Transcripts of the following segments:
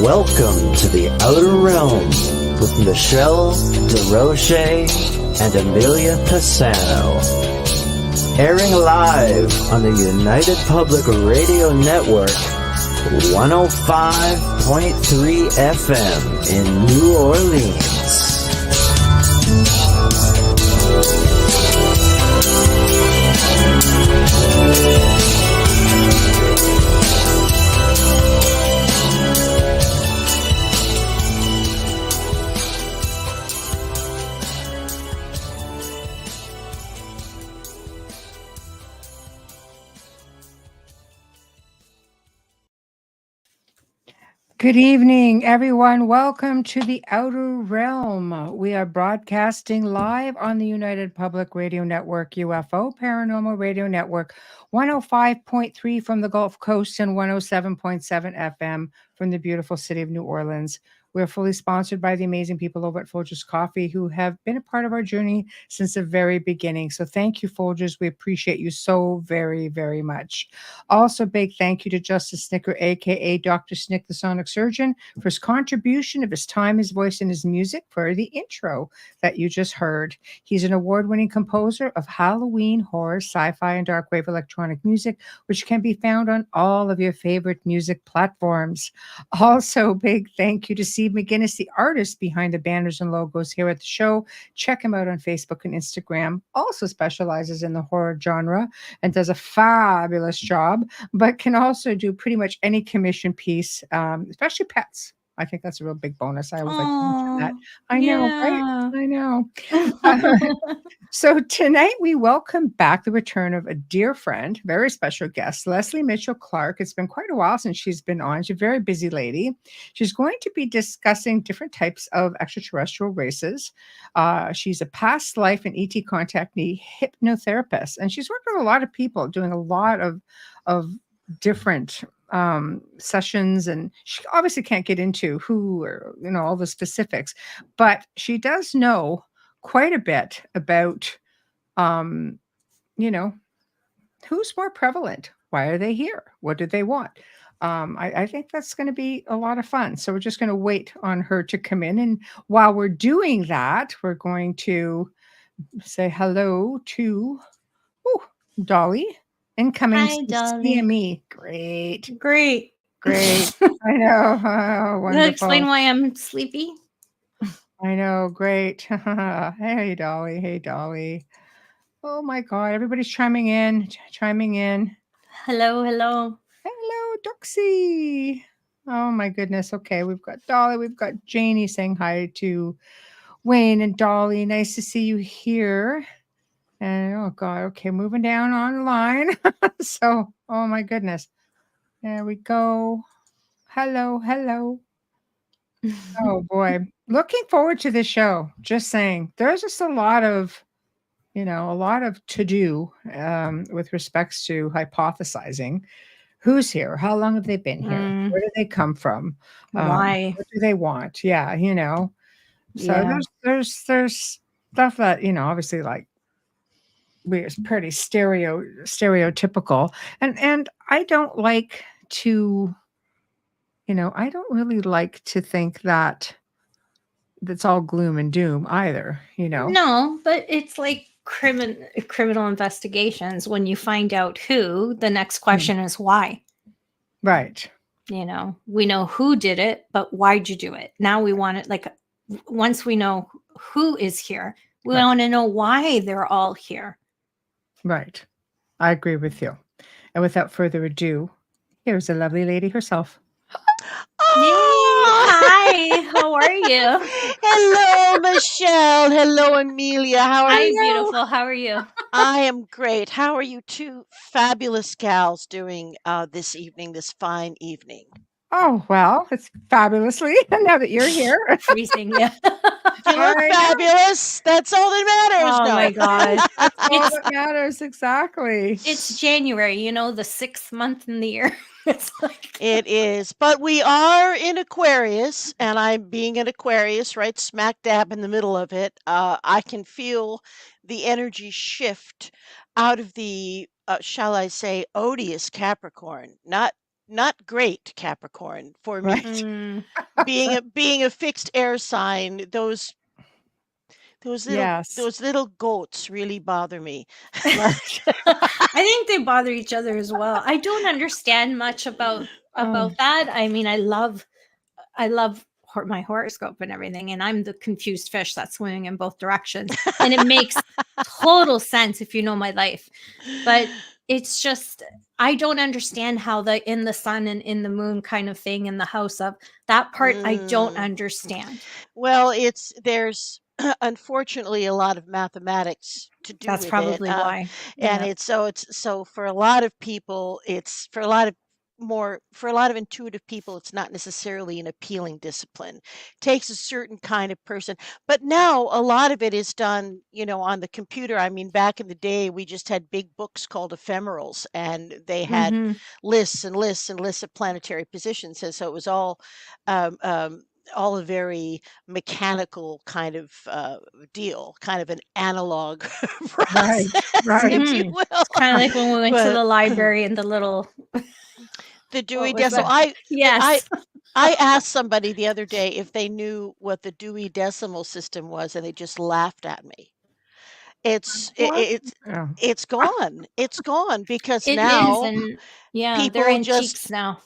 Welcome to the Outer Realm with Michelle DeRoche and Amelia Pisano. Airing live on the United Public Radio Network, 105.3 FM in New Orleans. Good evening, everyone. Welcome to the Outer Realm. We are broadcasting live on the United Public Radio Network, UFO Paranormal Radio Network, 105.3 from the Gulf Coast and 107.7 FM from the beautiful city of New Orleans. We're fully sponsored by the amazing people over at Folgers Coffee who have been a part of our journey since the very beginning. So thank you, Folgers. We appreciate you so very, very much. Also, big thank you to Justice Snicker, a.k.a. Dr. Snick, the Sonic Surgeon, for his contribution of his time, his voice, and his music for the intro that you just heard. He's an award-winning composer of Halloween, horror, sci-fi, and dark wave electronic music, which can be found on all of your favorite music platforms. Also, big thank you to Steve McGinnis, the artist behind the banners and logos here at the show. Check him out on Facebook and Instagram. Also specializes in the horror genre and does a fabulous job, but can also do pretty much any commission piece, especially pets. I think that's a real big bonus. I always like to mention that. I know, right? I know. So tonight we welcome back the return of a dear friend, very special guest, Lesley Mitchell-Clarke. It's been quite a while since she's been on. She's a very busy lady. She's going to be discussing different types of extraterrestrial races. She's a past life and ET contactee hypnotherapist, and she's worked with a lot of people doing a lot of different sessions, and she obviously can't get into who or all the specifics, but she does know quite a bit about who's more prevalent, why are they here, what do they want. I think that's going to be a lot of fun, so we're just going to wait on her to come in, and while we're doing that, we're going to say hello to Dolly. Incoming CME. Great. I know. Oh, wonderful. That explain why I'm sleepy. I know. Great. Hey, Dolly. Oh my God. Everybody's chiming in. Hello, Duxie. Oh my goodness. Okay. We've got Dolly. We've got Janie saying hi to Wayne and Dolly. Nice to see you here. And oh God, okay, moving down online. So, oh my goodness. There we go. Hello. Oh boy. Looking forward to this show. Just saying. There's just a lot of to do with respects to hypothesizing. Who's here? How long have they been here? Where do they come from? Why? What do they want? Yeah, So there's stuff that, obviously like we're pretty stereotypical, and I don't like to, I don't really like to think that that's all gloom and doom either, No, but it's like criminal investigations. When you find out who, the next question is why. Right. We know who did it, but why'd you do it? Now we want it, like, once we know who is here, we want to know why they're all here. Right. I agree with you. And without further ado, here's the lovely lady herself. Hi, how are you? Hello, Michelle. Hello, Amelia. How are you? Hi, beautiful. How are you? I am great. How are you two fabulous gals doing this fine evening? Oh, well, it's fabulously now that you're here. Freezing, yeah. You look fabulous. That's all that matters. Oh, my God. That's all that matters, exactly. It's January, the 6th month in the year. It is. But we are in Aquarius, and I'm being an Aquarius right smack dab in the middle of it. I can feel the energy shift out of the, shall I say, odious Capricorn. Not not great, Capricorn, for me. Right. Mm. Being a fixed air sign, those Yes. little goats really bother me. Right. I think they bother each other as well. I don't understand much about that. I mean, I love my horoscope and everything, and I'm the confused fish that's swimming in both directions, and it makes total sense if you know my life. But it's just, I don't understand how the in the sun and in the moon kind of thing in the house of that part. I don't Mm. understand. Well, there's unfortunately a lot of mathematics to do That's with it, probably why. and Yeah. it's so for a lot of people, it's for a lot of intuitive people, it's not necessarily an appealing discipline. Takes a certain kind of person, but now a lot of it is done, on the computer. I mean, back in the day, we just had big books called ephemerals, and they had Mhm. lists and lists and lists of planetary positions, and so it was um, um, all a very mechanical kind of deal, kind of an analog Right. process, Right. if you Mhm. will. It's kind of like when we went to But the library and the little the Dewey what was Decimal, that? I Yes. I asked somebody the other day if they knew what the Dewey Decimal System was, and they just laughed at me. It's it, What? it's Yeah. it's gone. It's gone because It is, now and yeah, they're people just antiques now.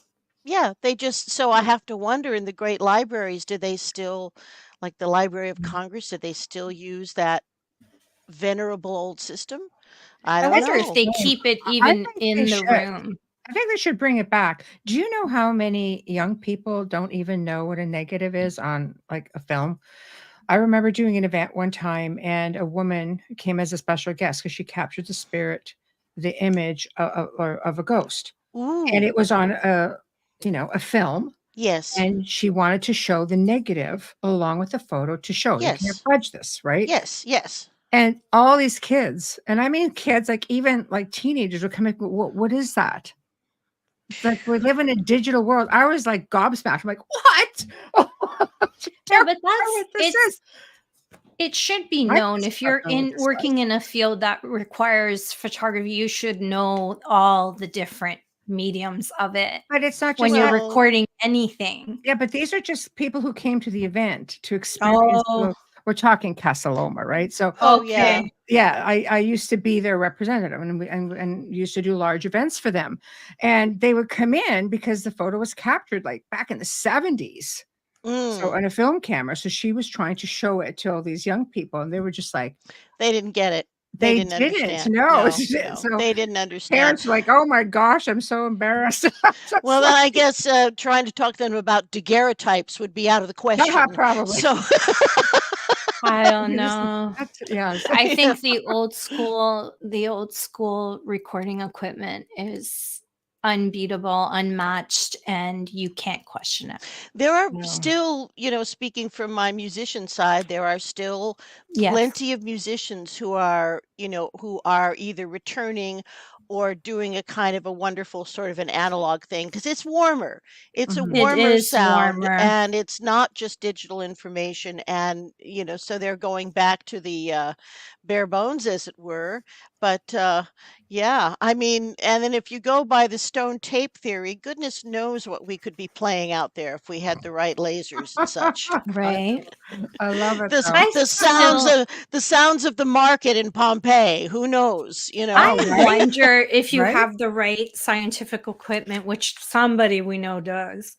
yeah, they just so I have to wonder in the great libraries, do they still, like the Library of Congress, do they still use that venerable old system? I I don't That's wonder a if know. they shame. keep it I even think they in the should. room. I think they should bring it back. Do you know how many young people don't even know what a negative is on like a film? I remember doing an event one time and a woman came as a special guest because she captured the spirit, the image of a ghost. And Ooh, it was on a film. yes, And she wanted to show the negative along with the photo to show you can't yes, fudge this, right? yes, yes. And all these kids, and I mean kids, like even like teenagers would come in, what is that? It's like we live in a digital world. I was like gobsmacked. I'm like, what? No, Tell me but what this is. it should be I known just if don't you're know what in this was. working in a field that requires photography, you should know all the different mediums of it But it's not when just you're that. Well, recording anything. Yeah, but these are just people who came to the event to experience. Oh, We're talking Casa Loma, right? So oh yeah. okay. yeah, I used to be their representative and used to do large events for them. And they would come in because the photo was captured like back in the 70s. So Mm, on a film camera. So she was trying to show it to all these young people, and they were just like, they didn't get it. They they didn't didn't understand. know. No, no, So they didn't understand. parents were like, oh my gosh, I'm so embarrassed. Well, Just then like, I guess trying to talk to them about daguerreotypes would be out of the question. probably. So, I don't You just- know. yeah. I you know, think the old school recording equipment is unbeatable, unmatched, and you can't question it. there are No. still, speaking from my musician side, there are still Yes. plenty of musicians who are either returning or doing a kind of a wonderful sort of an analog thing because it's warmer. It's a Mhm. It warmer is sound warmer. and it's not just digital information. And, so they're going back to the bare bones, as it were. But yeah, I mean, and then if you go by the stone tape theory, goodness knows what we could be playing out there if we had the right lasers and such. Right. I love it The though. I the sounds still of the sounds of the market in Pompeii. Who knows? Oh, I right, wonder if you right. have the right scientific equipment, which somebody we know does,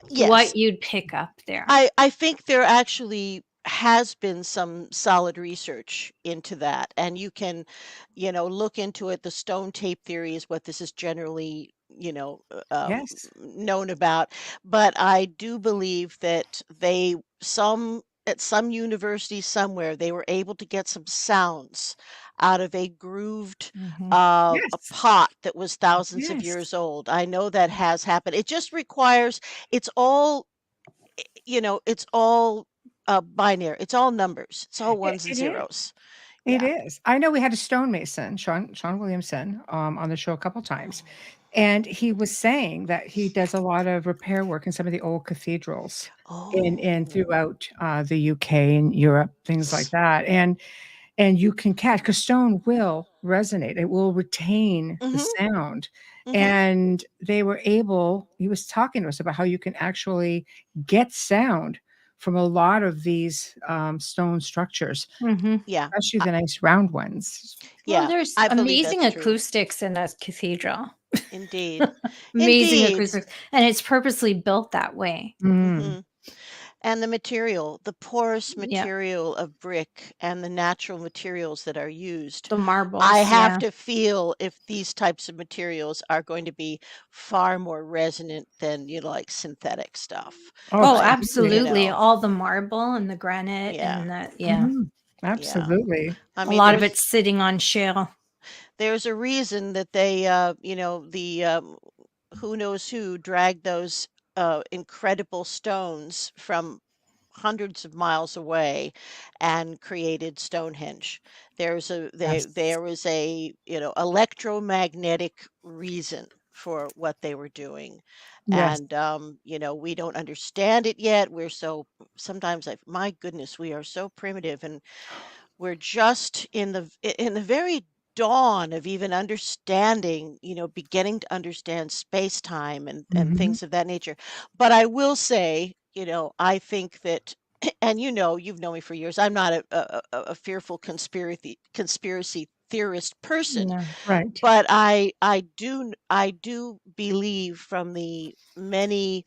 Yes, what you'd pick up there. I think there actually has been some solid research into that, and you can, look into it. The stone tape theory is what this is generally, Yes. known about. But I do believe that at some university somewhere, they were able to get some sounds out of a grooved a Yes. pot that was thousands of Yes. years old. I know that has happened. It just requires, it's all it's all binary. It's all numbers. It's all It, ones and it is. zeros. It Yeah. is. I know we had a stonemason, Sean Williamson, on the show a couple times, and he was saying that he does a lot of repair work in some of the old cathedrals in Oh. throughout the UK and Europe, things like that. And and you can catch, because stone will resonate. It will retain the Mhm. sound. Mhm. And they were able, he was talking to us about how you can actually get sound from a lot of these stone structures, Mhm. Yeah. especially the nice round ones. Well, Yeah. there's I believe amazing that's true. acoustics in that cathedral. Indeed. Amazing Indeed. acoustics, and it's purposely built that way. Mm, Mhm. And the material, the porous Yeah, material of brick and the natural materials that are used. the I marbles, have yeah. to feel if these types of materials are going to be far more resonant than, like synthetic stuff. oh, Oh, Like, absolutely. absolutely, all the marble and the granite yeah, and that, yeah. Mhm. yeah. Absolutely. I A mean, lot of it's sitting on shale. there's a reason that they, the who knows who dragged those incredible stones from hundreds of miles away and created Stonehenge. Yes. There was a, electromagnetic reason for what they were doing. Yes. And we don't understand it yet. We're so sometimes like, my goodness, we are so primitive, and we're just in the very dawn of even understanding, beginning to understand space time and Mhm. things of that nature. But I will say, I think that, and you've known me for years. I'm not a fearful conspiracy theorist person, No. Right. but I do believe from the many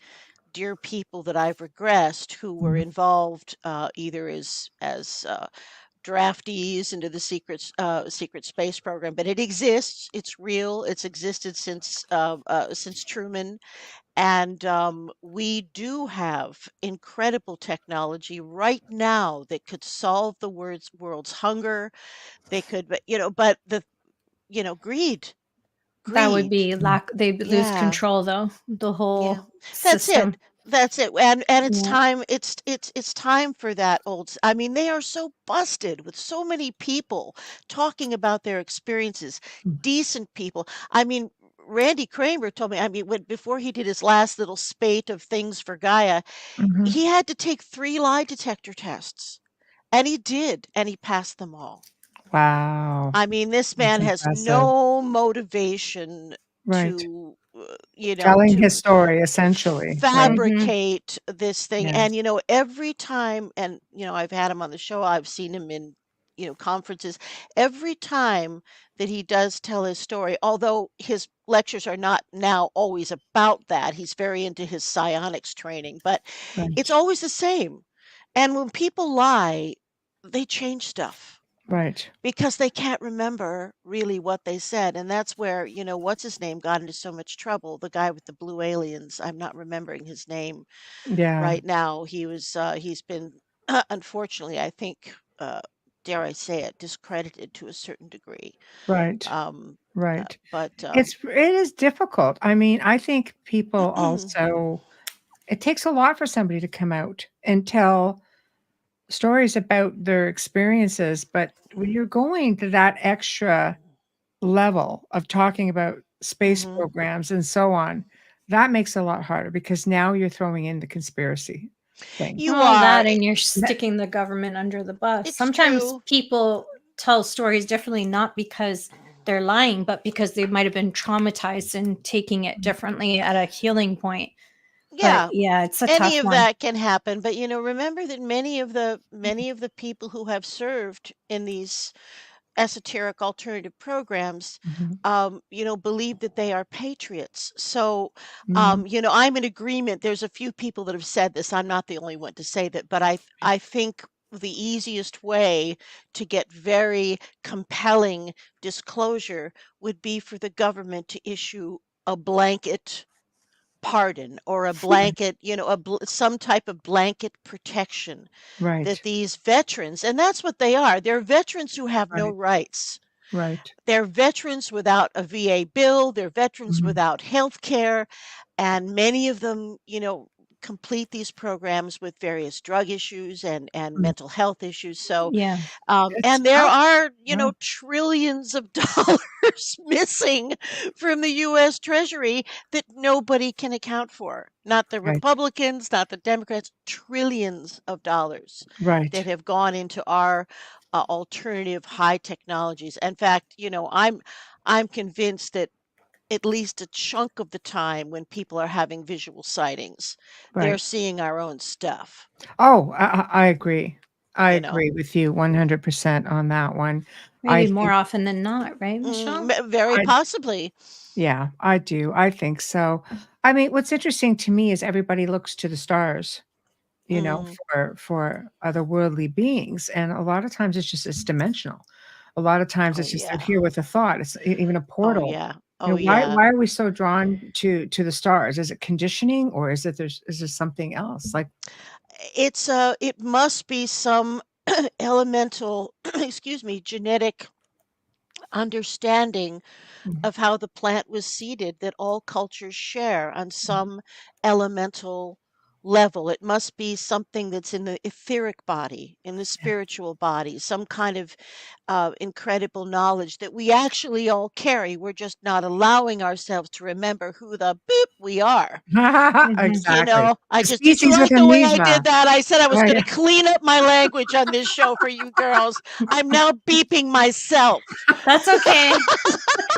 dear people that I've regressed who were Mhm. involved, either as draftees into the secret space program, but it exists. It's real. It's existed since Truman, and we do have incredible technology right now that could solve the world's hunger. They could, but greed, That would greed. be they lose Yeah, control though, the yeah, whole that's it. system. That's it. And it's Yeah. time. It's time for that I mean, they are so busted with so many people talking about their experiences. Decent people. I mean, Randy Kramer told me. I mean, before he did his last little spate of things for Gaia, Mhm. he had to take 3 lie detector tests, and he did, and he passed them all. Wow. I mean, this That's man has impressive. no motivation Right. to, Telling his to story essentially, right? Mhm. fabricate this thing. Yes. And, every time, and, I've had him on the show, I've seen him in, conferences. Every time that he does tell his story, although his lectures are not now always about that, he's very into his psionics training, but it's Right. always the same. And when people lie, they change stuff Right. because they can't remember really what they said. And that's where, what's his name got into so much trouble. The guy with the blue aliens. I'm not remembering his name Yeah. right now. He's been, unfortunately, I think, dare I say it, discredited to a certain degree. Right. Um, Right. but, It is difficult. I mean, I think people also, it takes a lot for somebody to come out and tell stories about their experiences, but when you're going to that extra level of talking about space mhm. programs and so on, that makes it a lot harder because now you're throwing in the conspiracy thing. You Well, are. that and you're That sticking the government under the bus. It's Sometimes true. people tell stories differently, not because they're lying, but because they might have been traumatized and taking it differently at a healing point. But Yeah, yeah, it's a tough any of one. that can happen. But remember that many of the people who have served in these esoteric alternative programs, Mhm. believe that they are patriots. So, Mhm. I'm in agreement. There's a few people that have said this. I'm not the only one to say that, but I think the easiest way to get very compelling disclosure would be for the government to issue a blanket pardon or a Right. blanket, some type of blanket protection that Right. these veterans, and that's what they are. They're veterans who have no Right. rights. Right. They're veterans without a VA bill, they're veterans Mhm. without health care, and many of them, complete these programs with various drug issues and Mm. mental health issues. So, Yeah. It's and there tough. are, Yeah. trillions of dollars missing from the US Treasury that nobody can account for. Not the Right. Republicans, not the Democrats, trillions of dollars that Right. have gone into our alternative high technologies. In fact, I'm convinced that at least a chunk of the time when people are having visual sightings, they're Right. seeing our own stuff, Oh, I agree. I you know. agree with you 100% on that one. I Maybe more think often than not, right, Michelle? Very I possibly. yeah, I do. I think so. I mean, what's interesting to me is everybody looks to the stars, Mm. for otherworldly beings, and a lot of times it's dimensional. A lot of times Oh it's just they're yeah. here with a thought. It's even a Oh portal. yeah. You Oh know, why yeah. why are we so drawn to the stars? Is it conditioning or is there something else? Like, It must be some elemental, excuse me, genetic understanding mm, of how the plant was seeded that all cultures share on some elemental level. It must be something that's in the etheric body, in the yeah. spiritual body, some kind of incredible knowledge that we actually all carry. We're just not allowing ourselves to remember who the boop we are. Mhm. Exactly. I The just, did you species with like the way I amnesia. did that? I said I was Right. going to clean up my language on this show for you girls. I'm now beeping myself. That's okay.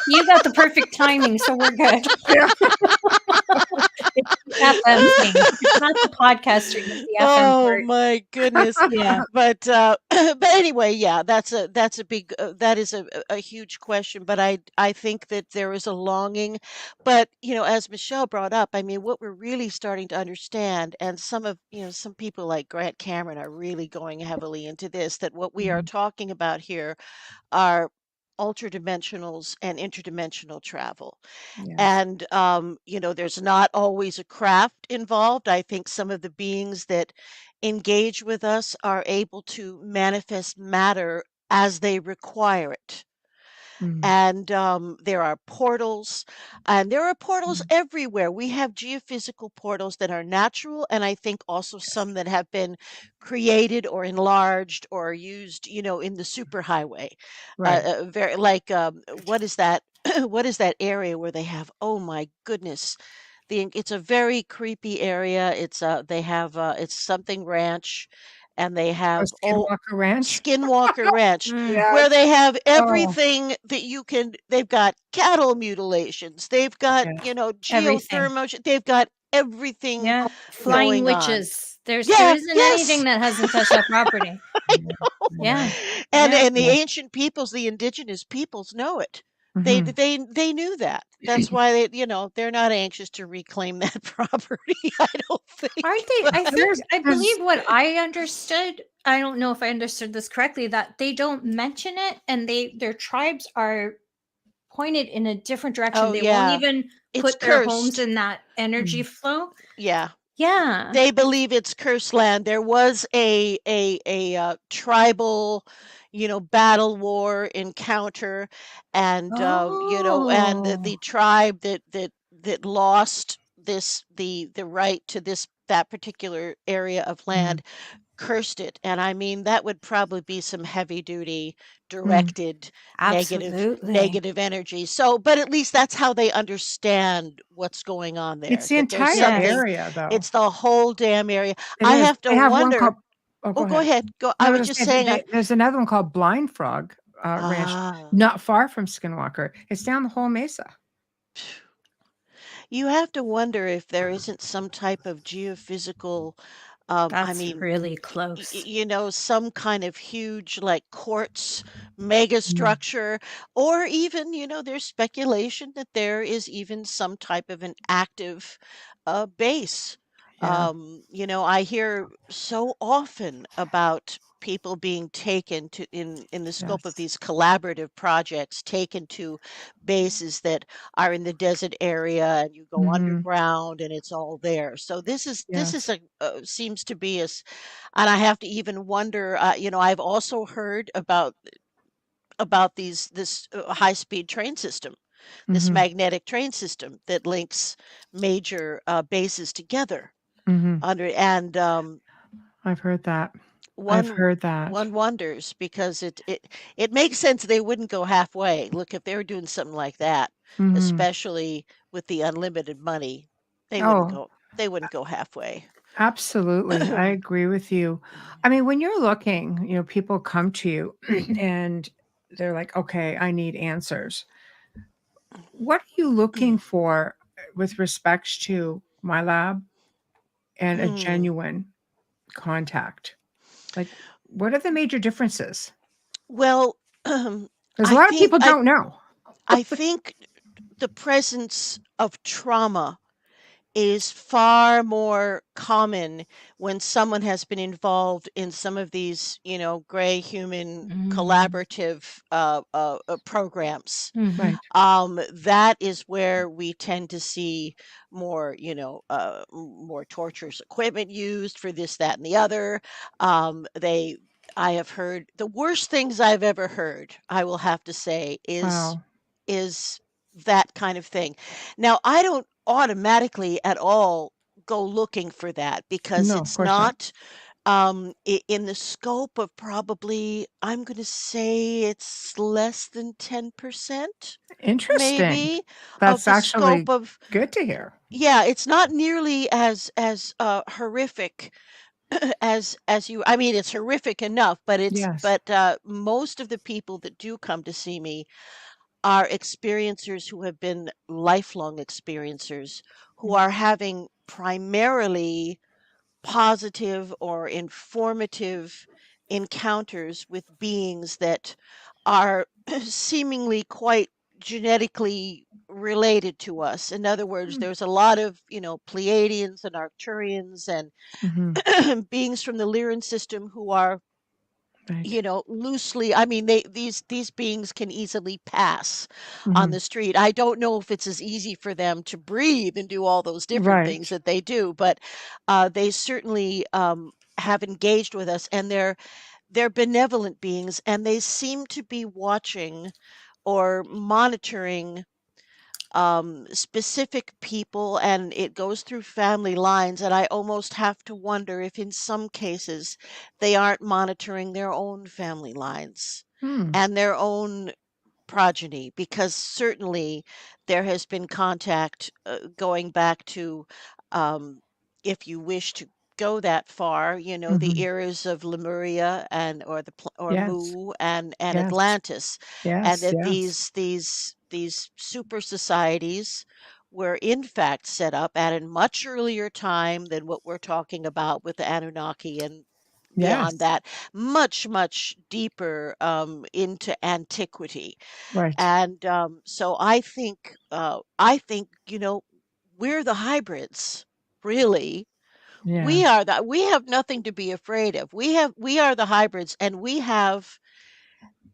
You got the perfect timing, so we're good. Yeah. It's the FM thing. It's not the podcaster, it's the FM Oh part. my goodness. Yeah. But but anyway, yeah, that's a big that is a huge question, but I think that there is a longing, but as Michelle brought up, I mean, what we're really starting to understand, and some people like Grant Cameron are really going heavily into this, that what we are Mhm. talking about here are ultradimensionals and interdimensional travel. Yes. And there's not always a craft involved. I think some of the beings that engage with us are able to manifest matter as they require it. Mm, And there are portals, and there are portals mm, everywhere. We have geophysical portals that are natural, and I think also yes. some that have been created or enlarged or used, in the superhighway. Right. Very like what is that? What is that area where they have? Oh my goodness, it's a very creepy area. They have it's something ranch, and they Oh, have Skinwalker Ranch? Skinwalker Ranch, Mm, where Yes. they have Oh, everything that they've got cattle mutilations, they've got, yes. everything. they've got everything Yeah. Oh, yeah. Flying going on. witches. There Yeah, isn't anything yes. that hasn't touched that property. I Yeah. know. Yeah. Yeah. And Yeah. the Yeah. ancient peoples, the indigenous peoples know it. Mhm. They knew that. That's why they're not anxious to reclaim that property, I don't think. Aren't they? But I think I There's believe what I understood. I don't know if I understood this correctly, that they don't mention it and their tribes are pointed in a different direction. oh They won't yeah, even it's put their homes cursed. in that energy mm, flow. Yeah. Yeah. They believe it's cursed land. There was a tribal, battle war encounter, and the Oh. tribe that lost the right to that particular area of mm, land cursed it. And I mean, that would probably be some heavy duty mm. directed Absolutely. negative energy. So, but at least that's how they understand what's going on It's there, the that there's entire something. Yes. area, though. It's the whole damn area. It I is. have to They have one called wonder. oh, go Oh, go ahead. ahead. Go. No, I I was was just gonna say saying. there's another one called Blind Frog, Ranch, Ah, not far from Skinwalker. It's down the whole mesa. you have to wonder if there isn't some type of geophysical, I That's mean, really close. some kind of huge like quartz mega Mm, structure, or even, there's speculation that there is even some type of an active base. yeah, I hear so often about people being taken to in the scope of yes, these collaborative projects, taken to bases that are in the desert area, and you go mhm, underground and it's all there. So this is yes, a seems to be and I have to even wonder, I've also heard about this high speed train system, this mhm, magnetic train system that links major bases together mhm. under. And I've heard that. I've one heard that. one wonders, because it makes sense they wouldn't go halfway. Look, if they were doing something like that, Mhm. especially with the unlimited money, they wouldn't Oh, go they wouldn't go halfway. Absolutely. I agree with you. I mean, when you're looking, people come to you and they're like, okay, I need answers. What are you looking for with respects to my lab and a genuine contact? Like, what are the major differences? Well, Because a I lot of think people don't know. I think the presence of trauma is far more common when someone has been involved in some of these, gray human collaborative programs. Right. That is where we tend to see more, more torturous equipment used for this, that, and the other. They, I have heard the worst things I've ever heard, I will have to say, Wow. is that kind of thing. Now, I don't automatically at all go looking for that because No, of it's course not. not in the scope of probably, I'm going to say it's less than 10%, Interesting. maybe, of That's the scope actually of, good to hear. yeah, it's not nearly as horrific as you, I mean, it's horrific enough, but Yes. most of the people that do come to see me are experiencers who have been lifelong experiencers who are having primarily positive or informative encounters with beings that are seemingly quite genetically related to us. In other words, Mm. there's a lot of, Pleiadians and Arcturians Mhm. and beings from the Lyran system who are, Right. loosely, I mean, these beings can easily pass on Mhm. the street. I don't know if it's as easy for them to breathe and do all those different things Right. that they do, but they certainly have engaged with us, and they're benevolent beings, and they seem to be watching or monitoring specific people, and it goes through family lines. And I almost have to wonder if, in some cases, they aren't monitoring their own family lines Hmm. and their own progeny, because certainly there has been contact going back to, um, if you wish to go that far, the Mhm. eras of Lemuria and or Yes. Mu and Yes. Atlantis, and Yes. that Yes. these super societies were in fact set up at a much earlier time than what we're talking about with the Anunnaki, and beyond Yes. that, much, much deeper into antiquity. Right. And so I think, we're the hybrids, really. Yeah. We have nothing to be afraid of. We are the hybrids, and we have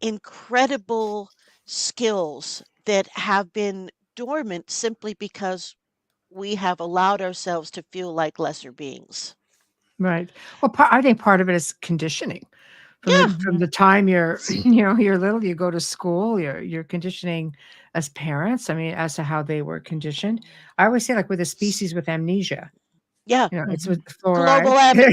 incredible skills that have been dormant simply because we have allowed ourselves to feel like lesser beings. Right. Well, I think part of it is conditioning. From the Mhm. time you're, you're little, you go to school, you're conditioning as parents, I mean, as to how they were conditioned. I always say, like, with a species with amnesia, Yeah. it's Mhm. with fluoride,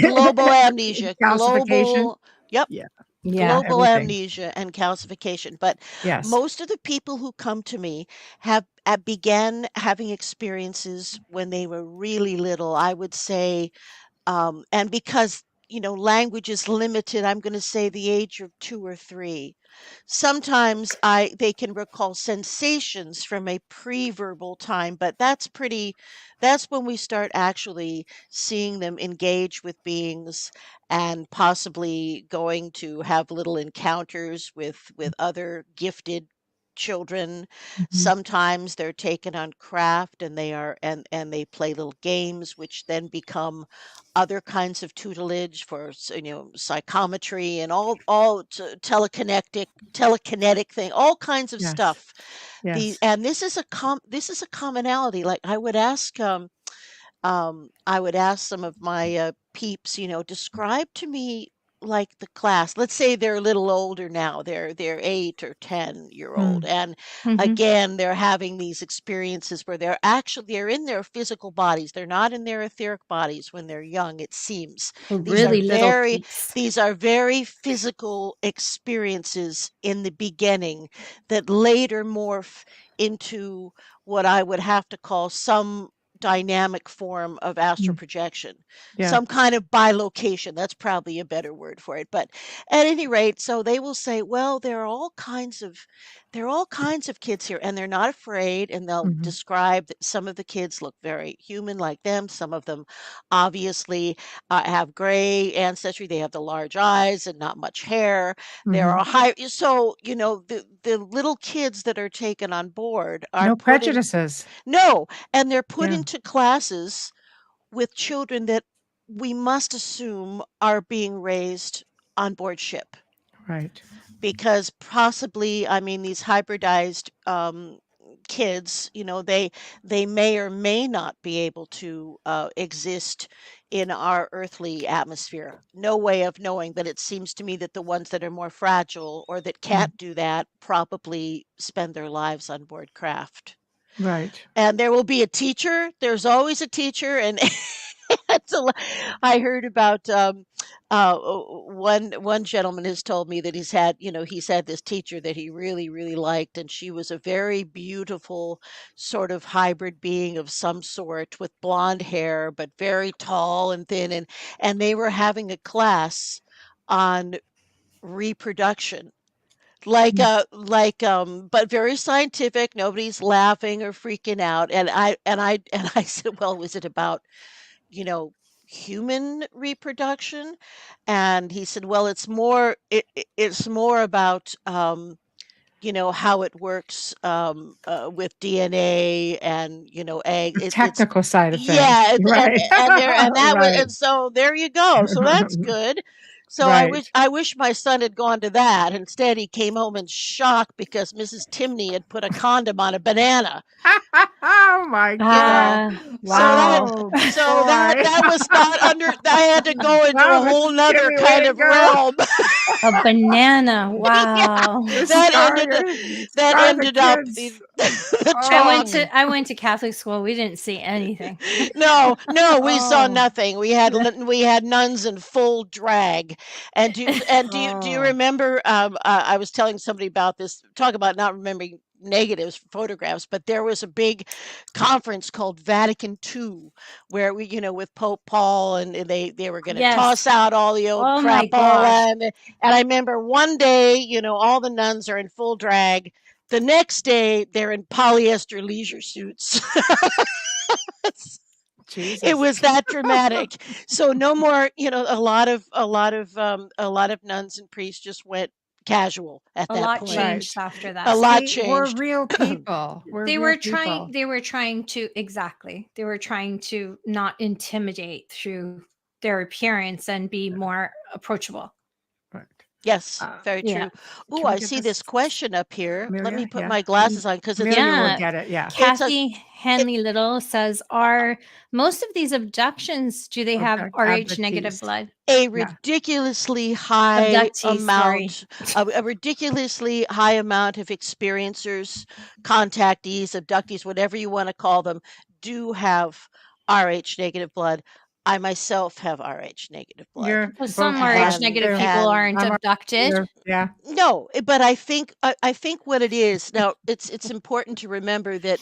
Global amnesia, calcification. yep, Yeah. Yeah, Yeah. global everything. amnesia and calcification. But Yes. most of the people who come to me have began having experiences when they were really little. I would say, and because language is limited, I'm going to say the age of 2 or 3. Sometimes they can recall sensations from a pre-verbal time, but that's when we start actually seeing them engage with beings and possibly going to have little encounters with other gifted children. Mhm. Sometimes they're taken on craft, and they play little games which then become other kinds of tutelage for psychometry and all telekinetic thing, all kinds of Yes. stuff. The Yes. and this is a commonality. Like, I would ask some of my peeps, describe to me, like, the class. Let's say they're a little older now. They're 8 or 10 year old, Mm. and Mhm. again, they're having these experiences where they're in their physical bodies. They're not in their etheric bodies when they're young. It seems For these are really little very peeps. these are very physical experiences in the beginning that later morph into what I would have to call some dynamic form of astral Mm. projection, Yeah. some kind of bilocation. That's probably a better word for it. But at any rate, so they will say, well, there are all kinds of kids here, and they're not afraid, and they'll Mhm. describe that some of the kids look very human like them. Some of them obviously have gray ancestry. They have the large eyes and not much hair. There Mhm. are high, so the little kids that are taken on board are No put in. prejudices. No, and they're put Yeah. into classes with children that we must assume are being raised on board ship, Right. because possibly, I mean, these hybridized kids, they may or may not be able to exist in our earthly atmosphere. No way of knowing, but it seems to me that the ones that are more fragile or that Mm. can't do that probably spend their lives on board craft. Right. And there will be a teacher. There's always a teacher, and I heard about one gentleman has told me that he's had this teacher that he really really liked, and she was a very beautiful sort of hybrid being of some sort with blonde hair, but very tall and thin, and they were having a class on reproduction, but very scientific. Nobody's laughing or freaking out. And I said, well, was it about, you know, human reproduction? And he said, well, it's more about how it works with DNA and egg. The It's technical side of things. yeah, Right. Right. so there you go. So that's good. So Right. I wish my son had gone to that. Instead, he came home in shock because Mrs. Timney had put a condom on a banana. Oh my You know, God. Wow. so that Boy. was not under. I had to go into Wow, a whole Mrs. nother Timmy, way kind to of go. realm. A banana. Wow. That Scar the ended up kids. the I talk. went to Catholic school. We didn't see anything. No, we saw Oh. nothing. We had nuns in full drag. And do you Oh. remember? I was telling somebody about this. Talk about not remembering negatives photographs, but there was a big conference called Vatican II where with Pope Paul, and they were going to toss Yes. out all the old Oh my crapola, gosh. and I remember one day, all the nuns are in full drag. The next day, they're in polyester leisure suits. It Jesus. was that dramatic. So no more, a lot of nuns and priests just went casual at A that lot point. changed Right. after A that. lot See, we're changed. real people. We're They real were trying people. they were trying to exactly. They were trying to not intimidate through their appearance and be more approachable. Right. Yes, very Yeah. true. Ooh, Can we I get see this question up here. Let me Amelia? put Yeah. my glasses on because Amelia will Yeah. get it. Yeah. it's a Kathy Hanley Little says, are most of these abductions, do they have RH negative Abductees. blood? a Yeah. ridiculously high Abductees, sorry. amount a ridiculously high amount of experiencers, contactees, abductees, whatever you want to call them, do have RH negative blood. I myself have RH negative blood. You're Well, both some of RH us negative too. people And aren't I'm a- abducted. Yeah. no, but I think what it is now, it's important to remember that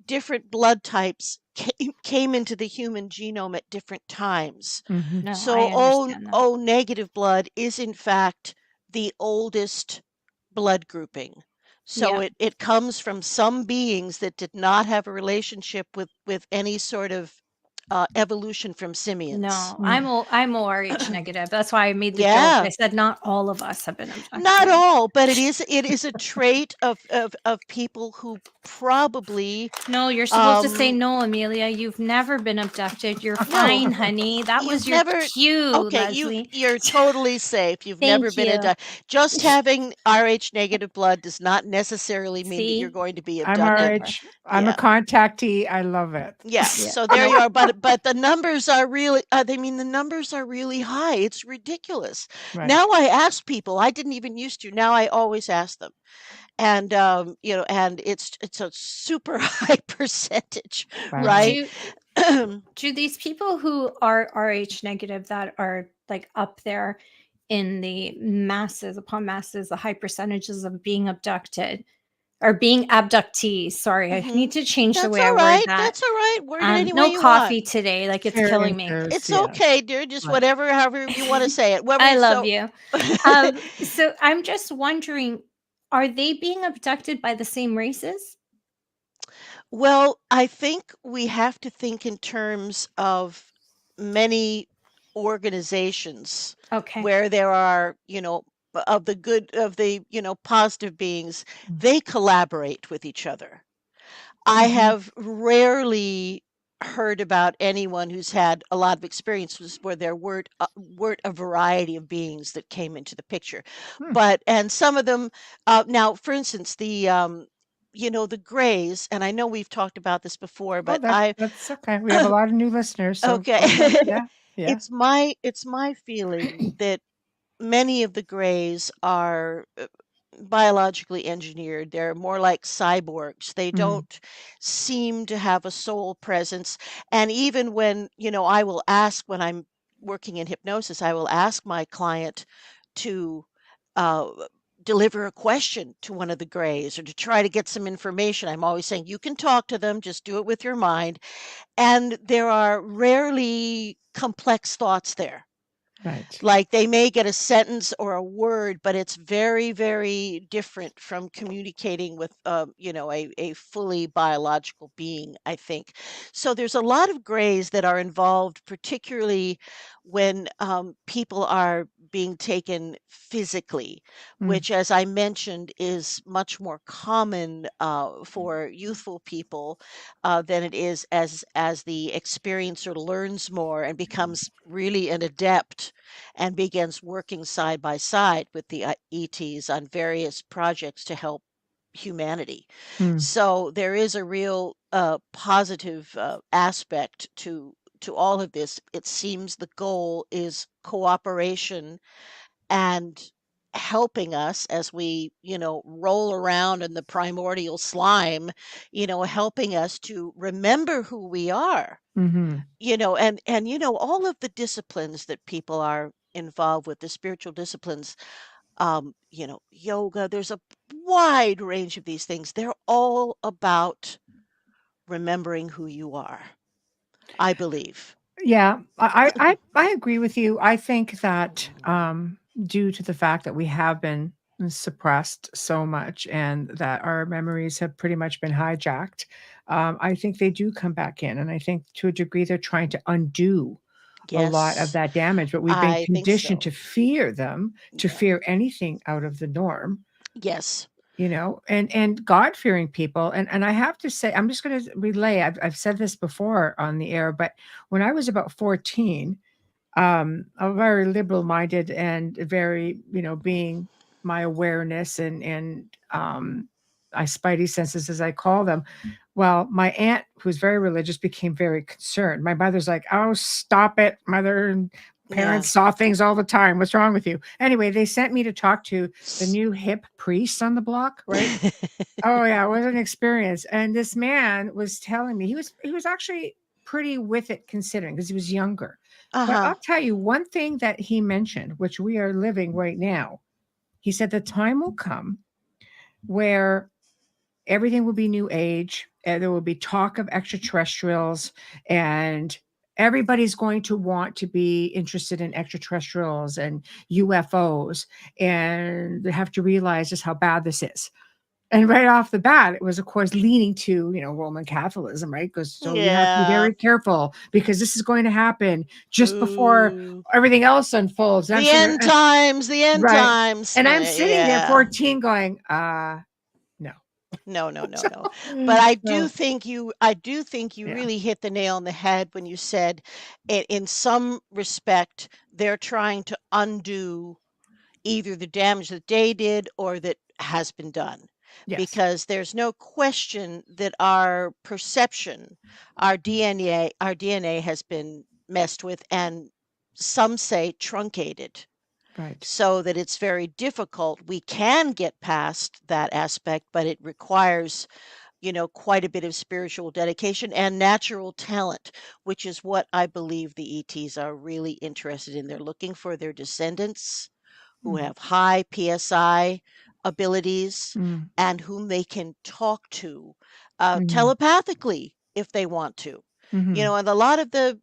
different blood types came into the human genome at different times. Mhm. No, So I understand that. O negative blood is in fact the oldest blood grouping. So Yeah. it comes from some beings that did not have a relationship with any sort of evolution from simians. No, Mm. I'm ORH negative. That's why I made the joke. Yeah. I said not all of us have been abducted. Not all, but it is a trait of people who probably No, you're supposed to say um no, Amelia. You've never been abducted. You're fine, no, honey. That was you've your never. cue, Okay, Lesley. you're totally safe. You've never Thank been you. just having RH negative blood does not necessarily mean that you're See? going to be I'm abducted. RH. I'm a Yeah. contactee. I love it. Yeah, Yeah. so there you are, but the numbers are really the numbers are really high. It's ridiculous. Right. Now I ask people, I didn't even used to. Now I always ask them. And and it's a super high percentage, Wow. right? Do these people who are RH negative that are like up there in the masses upon masses, the high percentages of being abducted, or being abductees. Sorry, I need to change the That's way I all word right. that. That's all right. Word it any way No you want. coffee today. Like, it's killing me. It's okay, dear. Just Right. whatever, however you want to say it. I love you. So I'm just wondering, are they being abducted by the same races? Well, I think we have to think in terms of many organizations Okay. where there are, of the good, of the, positive beings, they collaborate with each other. I have rarely heard about anyone who's had a lot of experiences where there weren't a variety of beings that came into the picture. And some of them, now, for instance, the Greys, and I know we've talked about this before, Oh, but that's okay. We have a lot of new listeners, so okay, go ahead. Yeah. it's my feeling that many of the Greys are biologically engineered. They're more like cyborgs. They don't seem to have a soul presence. And even when, I will ask when I'm working in hypnosis, I will ask my client to uh, deliver a question to one of the Greys or to try to get some information. I'm always saying, you can talk to them, just do it with your mind. And there are rarely complex thoughts there. Right. Like they may get a sentence or a word, but it's very, very different from communicating with, a fully biological being, I think. So there's a lot of Greys that are involved, particularly when people are being taken physically, which, as I mentioned, is much more common for youthful people than it is as the experiencer learns more and becomes really an adept and begins working side by side with the ETs on various projects to help humanity. So there is a real positive aspect to all of this. It seems the goal is cooperation and helping us as we, roll around in the primordial slime, helping us to remember who we are. And all of the disciplines that people are involved with, the spiritual disciplines, yoga, there's a wide range of these things. They're all about remembering who you are, I believe. Yeah, I agree with you. I think that due to the fact that we have been suppressed so much and that our memories have pretty much been hijacked, I think they do come back in, and I think to a degree they're trying to undo a lot of Yes, that damage. But we've been I think conditioned so. to fear them, to Yeah. fear anything out of the norm. Yes. And God-fearing people, and I have to say, I'm just going to relay. I've said this before on the air, but when I was about 14, I'm very liberal-minded and very, being my awareness and my spidey senses, as I call them. Well, my aunt, who's very religious, became very concerned. My mother's like, "Oh, stop it, mother and parents Yeah. saw things all the time. What's wrong with you?" Anyway, they sent me to talk to the new hip priests on the block, right? Oh yeah, it was an experience. And this man was telling me he was actually pretty with it considering because he was younger. But Uh-huh. I'll tell you one thing that he mentioned, which we are living right now. He said the time will come where everything will be new age, and there will be talk of extraterrestrials, and everybody's going to want to be interested in extraterrestrials and UFOs, and they have to realize just how bad this is. And right off the bat, it was, of course, leaning to, Roman Catholicism, right? Because so you have to be Yeah. very careful because this is going to happen just before Ooh. everything else unfolds. And I'm The sitting end there, times, the end right. times. And I'm sitting there, Yeah. 14, going, no. No, no, no, So, no. But I do so, think you yeah. really hit the nail on the head when you said in some respect they're trying to undo either the damage that they did or that has been done. Yes. Because there's no question that our perception, our DNA has been messed with and some say truncated Right. so that it's very difficult. We can get past that aspect, but it requires, quite a bit of spiritual dedication and natural talent, which is what I believe the ETs are really interested in. They're looking for their descendants who Mm. have high PSI, abilities Mm, and whom they can talk to mhm, telepathically if they want to. mhm, And a lot of a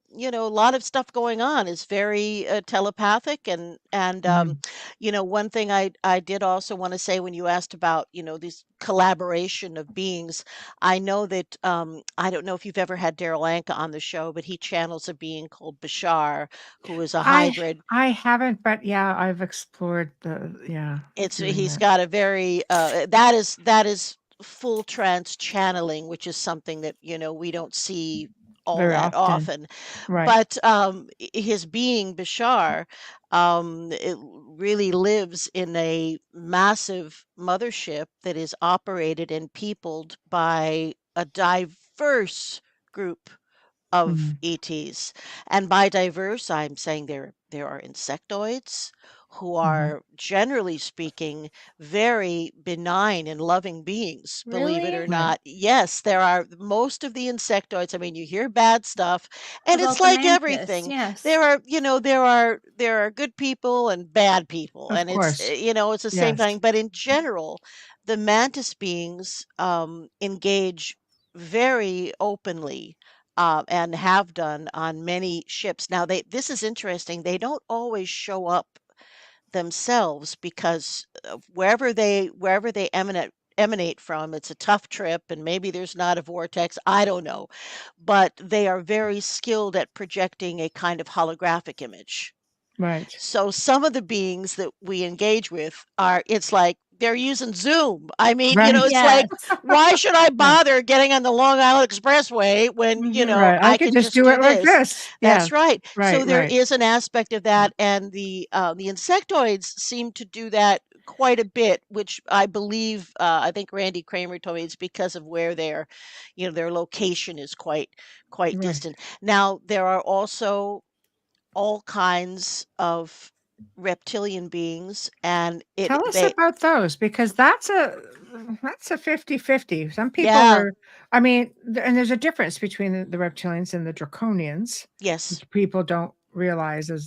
lot of stuff going on is very telepathic, and mhm. one thing I did also want to say when you asked about this collaboration of beings, I know that I don't know if you've ever had Daryl Anka on the show, but he channels a being called Bashar, who is a I hybrid. I haven't, but yeah, I've explored doing He's that got a very that is full trance channeling, which is something that we don't see all very that often. often. Right. But his being Bashar, it really lives in a massive mothership that is operated and peopled by a diverse group of Mhm, ETs. And by diverse, I'm saying there are insectoids who mhm. are, generally speaking, very benign and loving beings, believe it Really? or Right. not. Yes, there are most of the insectoids. I mean, you hear bad stuff, and it's About the like mantis, everything. There yes. are, there are good people and bad people, Of and it's course. it's the same Yes. thing. But in general, the mantis beings engage very openly and have done on many ships. Now, this is interesting. They don't always show up themselves because wherever they emanate from, it's a tough trip, and maybe there's not a vortex. I don't know, but they are very skilled at projecting a kind of holographic image. Right. So some of the beings that we engage with it's like they're using Zoom. I mean, Right. it's like, Yes. why should I Yeah. bother getting on the Long Island Expressway when, Mhm. Right. I I could can just just do do it like this? this. That's Yes. right. So Right, there right. is an aspect of that, and the insectoids seem to do that quite a bit, which I believe, I think Randy Kramer told me it's because of where their location is quite Right. distant. Now, there are also all kinds of reptilian beings, and it Tell us they about those because that's a 50-50. Some people yeah, are I mean, and there's a difference between the reptilians and the draconians, yes, which people don't realize that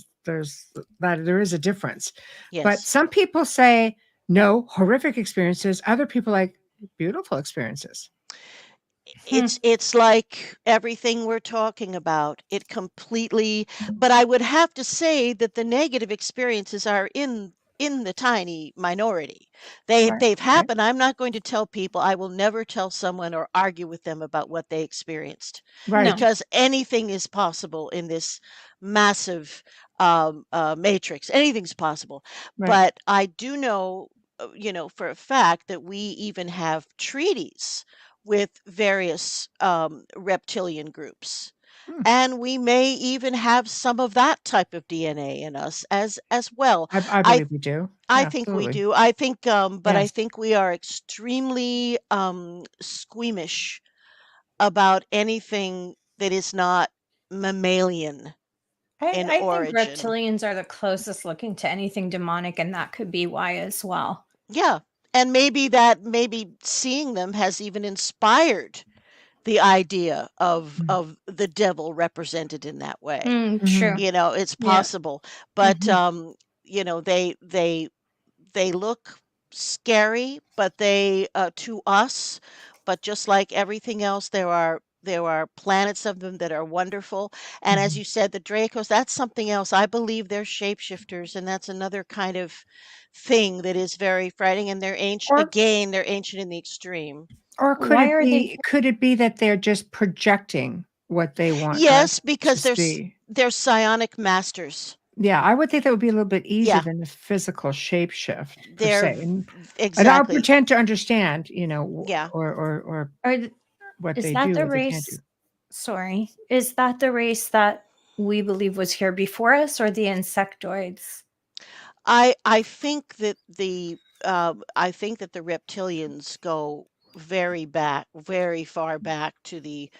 there is a difference. But yes. some people say, "No, horrific experiences." Other people like beautiful experiences. Hmm. It's like everything we're talking about. It completely, but I would have to say that the negative experiences are in the tiny minority. Right, They've right, happened. I'm not going to tell people. I will never tell someone or argue with them about what they experienced, right, No. because anything is possible in this massive matrix. Anything's possible. right. But I do know, for a fact that we even have treaties with various reptilian groups. Hmm. And we may even have some of that type of DNA in us as well. I I believe we do. I think we Absolutely. do. I think, but I Yes. think we are extremely squeamish about anything that is not mammalian in I think origin. reptilians are the closest looking to anything demonic, and that could be why as well. Yeah, and maybe seeing them has even inspired the idea Mm, of the devil represented in that way. Mm, mhm, true. It's Yeah. possible, but mhm. they look scary, but they to us, but just like everything else, there are planets of them that are wonderful. And as Mhm. you said, the Dracos, that's something else. I believe they're shapeshifters, and that's another kind of thing that is very frightening. And they're ancient Or again, they're ancient in the extreme. or Why are they could it be that they're just projecting what they want Yes, us to because see? they're psionic masters. Yeah, I would think that would be a little bit easier Yeah, than the physical shapeshift per they're se, and I'll exactly. pretend to understand, Yeah. or are th- what is they that do, the what they can't do. race? Sorry. Is that the race that we believe was here before us, or the insectoids? I think that the reptilians go very far back to the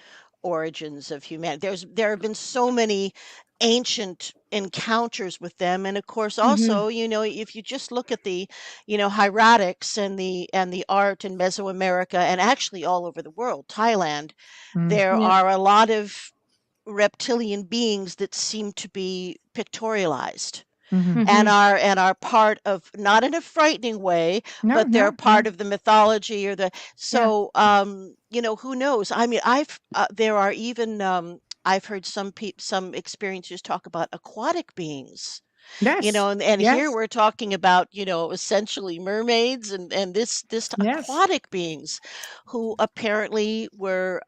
origins of humanity. There have been so many ancient encounters with them, and of course, Mhm. also, if you just look at the, hieratics and the art in Mesoamerica and actually all over the world, Thailand, Mm, there Yeah. are a lot of reptilian beings that seem to be pictorialized. Mhm. and are part of, not in a frightening way, No, but they're no, part no. of the mythology or the, Yeah. so who knows? I mean, there are even I've heard some experiencers talk about aquatic beings, Yes. and here Yes. we're talking about, essentially mermaids and Yes. aquatic beings who apparently were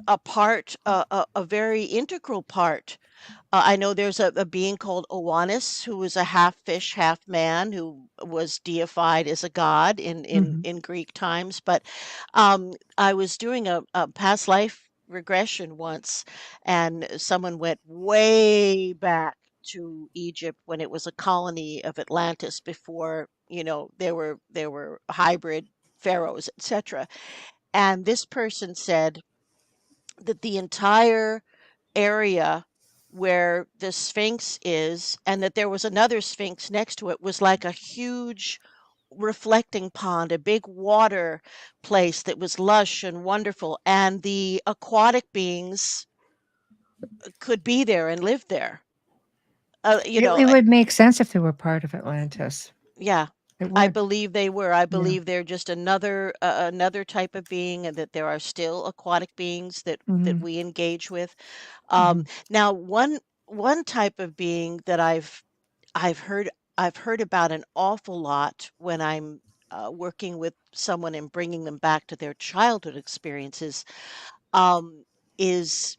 a part, a very integral part. I know there's a being called Oannes, who was a half fish, half man, who was deified as a god Mhm. in Greek times. But I was doing a past life regression once, and someone went way back to Egypt when it was a colony of Atlantis before, there were hybrid pharaohs, etc. And this person said that the entire area where the Sphinx is, and that there was another Sphinx next to it, was like a huge reflecting pond, a big water place that was lush and wonderful, and the aquatic beings could be there and live there. It would make sense if they were part of Atlantis. Yeah. It I would. believe they were. I Yeah. believe they're just another type of being, and that there are still aquatic beings that Mhm. we engage with. Mhm. Now, one type of being that I've heard I've heard about an awful lot when I'm working with someone and bringing them back to their childhood experiences, um, is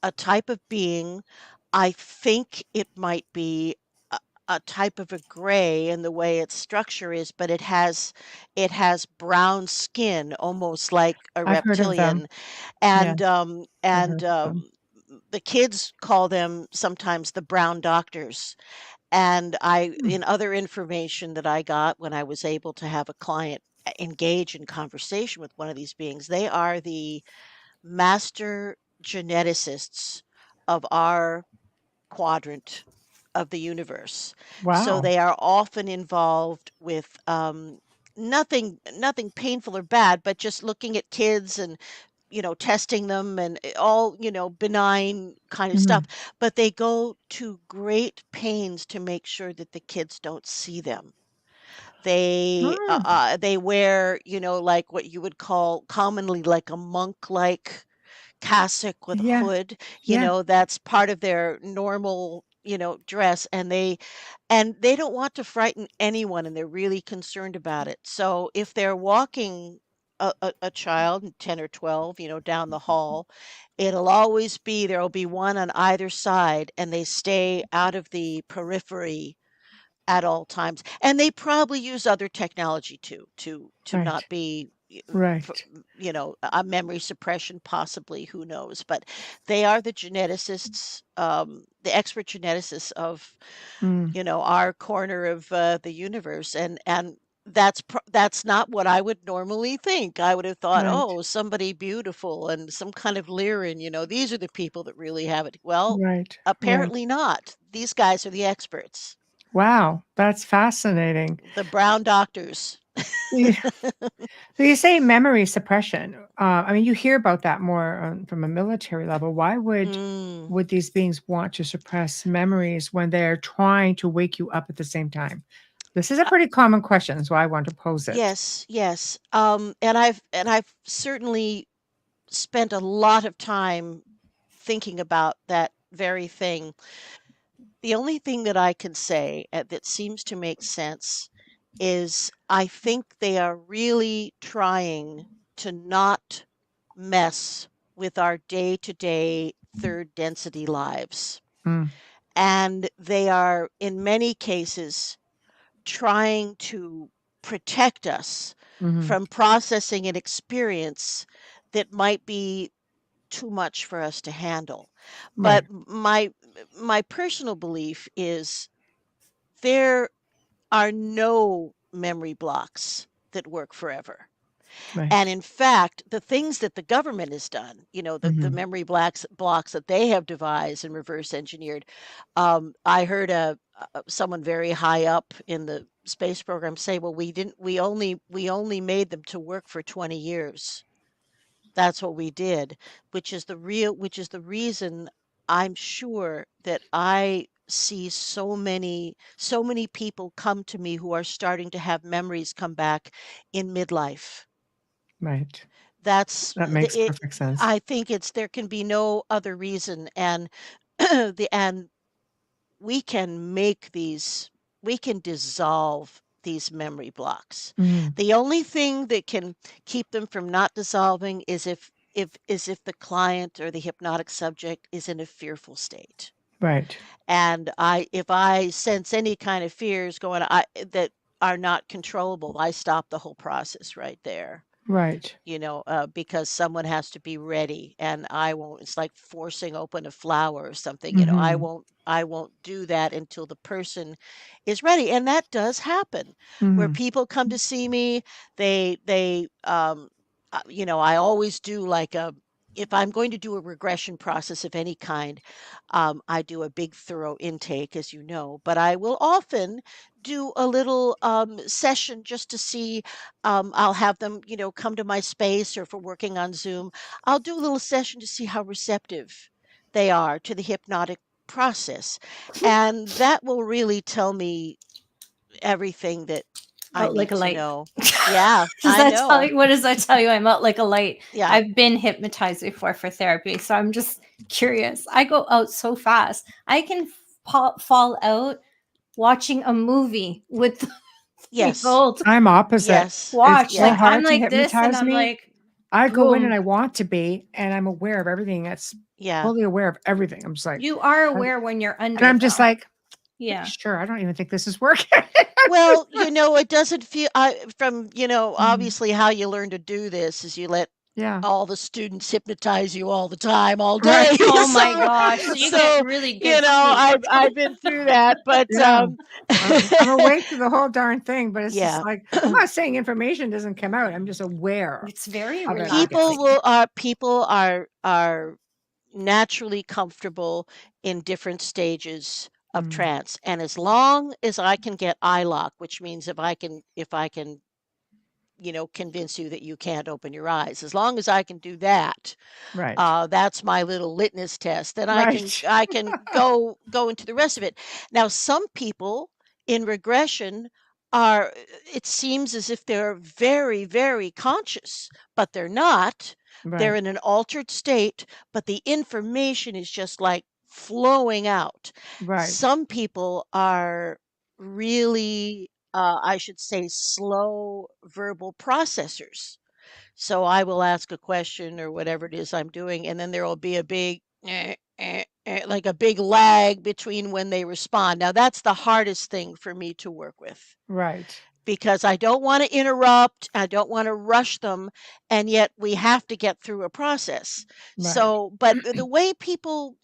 a type of being. I think it might be a type of a gray in the way its structure is, but it has brown skin, almost like a I've heard of them. reptilian, Yeah, I've and heard of them. the kids call them sometimes the brown doctors. And Hmm. in other information that I got when I was able to have a client engage in conversation with one of these beings, they are the master geneticists of our quadrant of the universe. So Wow. they are often involved with nothing painful or bad, but just looking at kids and testing them and all benign kind of stuff. Mhm. But they go to great pains to make sure that the kids don't see them. Mm, They wear like what you would call commonly like a monk like cassock with a yeah, hood, yeah, that's part of their normal, dress, and they don't want to frighten anyone, and they're really concerned about it. So if they're walking a child, 10 or 12, down the hall, there'll be one on either side, and they stay out of the periphery at all times. And they probably use other technology too, to not right, be right. a memory suppression, possibly, who knows. But they are the geneticists, the expert geneticists of Mm, our corner of the universe. And that's not what I would normally think. I would have thought, right, oh, somebody beautiful and some kind of lyran, these are the people that really have it. Well, right, right. apparently not. These guys are the experts. Wow, that's fascinating. The brown doctors. You so you say memory suppression. I mean, you hear about that more, from a military level. Why Mm. would these beings want to suppress memories when they're trying to wake you up at the same time? This is a Uh, pretty common question, so I want to pose it. yes, yes. And I've certainly spent a lot of time thinking about that very thing. The only thing that I can say that seems to make sense is I think they are really trying to not mess with our day-to-day third density lives. Mm, And they are, in many cases, trying to protect us mhm, from processing an experience that might be too much for us to handle. But right, my personal belief is there are no memory blocks that work forever. right. And in fact, the things that the government has done, the Mhm, memory blocks that they have devised and reverse engineered. I heard someone very high up in the space program say, "Well, we only made them to work for 20 years. That's what we did," which is the reason I'm sure that I see so many people come to me who are starting to have memories come back in midlife. Right. That's That makes perfect sense. I think there can be no other reason, and and we can dissolve these memory blocks. Mm, The only thing that can keep them from not dissolving is if the client or the hypnotic subject is in a fearful state. right. And if I sense any kind of fears that are not controllable, I stop the whole process right there. Right. Because someone has to be ready, and I won't. It's like forcing open a flower or something. I won't do that until the person is ready, and that does happen. Where people come to see me, they I always do like if I'm going to do a regression process of any kind, I do a big thorough intake, as you know, but I will often do a little session just to see. I'll have them, come to my space, or if we're working on Zoom, I'll do a little session to see how receptive they are to the hypnotic process. And that will really tell me everything that I Out like need a to light. know. Yeah, Does I that tell know. you? What does that tell you? I'm out like a light. Yeah. I've been hypnotized before for therapy, so I'm just curious. I go out so fast. I can fall out watching a movie with Yes. old I'm opposite. Yes. watch. It's so Like hard I'm to like this, and hypnotize I'm me. like, I go in and boom. I want to be, and I'm aware of everything. That's Yeah. fully aware of everything. I'm just like, You are aware when you're under. and I'm just though. like, yeah. sure, I don't even think this is working. Well, it doesn't feel obviously how you learn to do this is you let Yeah. all the students hypnose you all the time, all day. Right. Oh my So- gosh! So you get really good sleep. I've been through that, but Yeah. I'm awake to the whole darn thing, but it's Yeah. just like, I'm not saying information doesn't come out. I'm just aware. It's very Of it. relaxing. people are naturally comfortable in different stages of Mm. trance, and as long as I can get eye lock, which means if I can convince you that you can't open your eyes, as long as I can do that, Right. that's my little litmus test. Then Right. I can go into the rest of it. Now, some people in regression it seems as if they're very, very conscious, but they're not. They're Right. in an altered state, but the information is just like flowing out. Right. Some people are really, I should say, slow verbal processors. So I will ask a question or whatever it is I'm doing, and then there will be a big, like a big lag between when they respond. Now, that's the hardest thing for me to work with, Right. because I don't want to interrupt, I don't want to rush them, and yet we have to get through a process. Right. So, but the way people,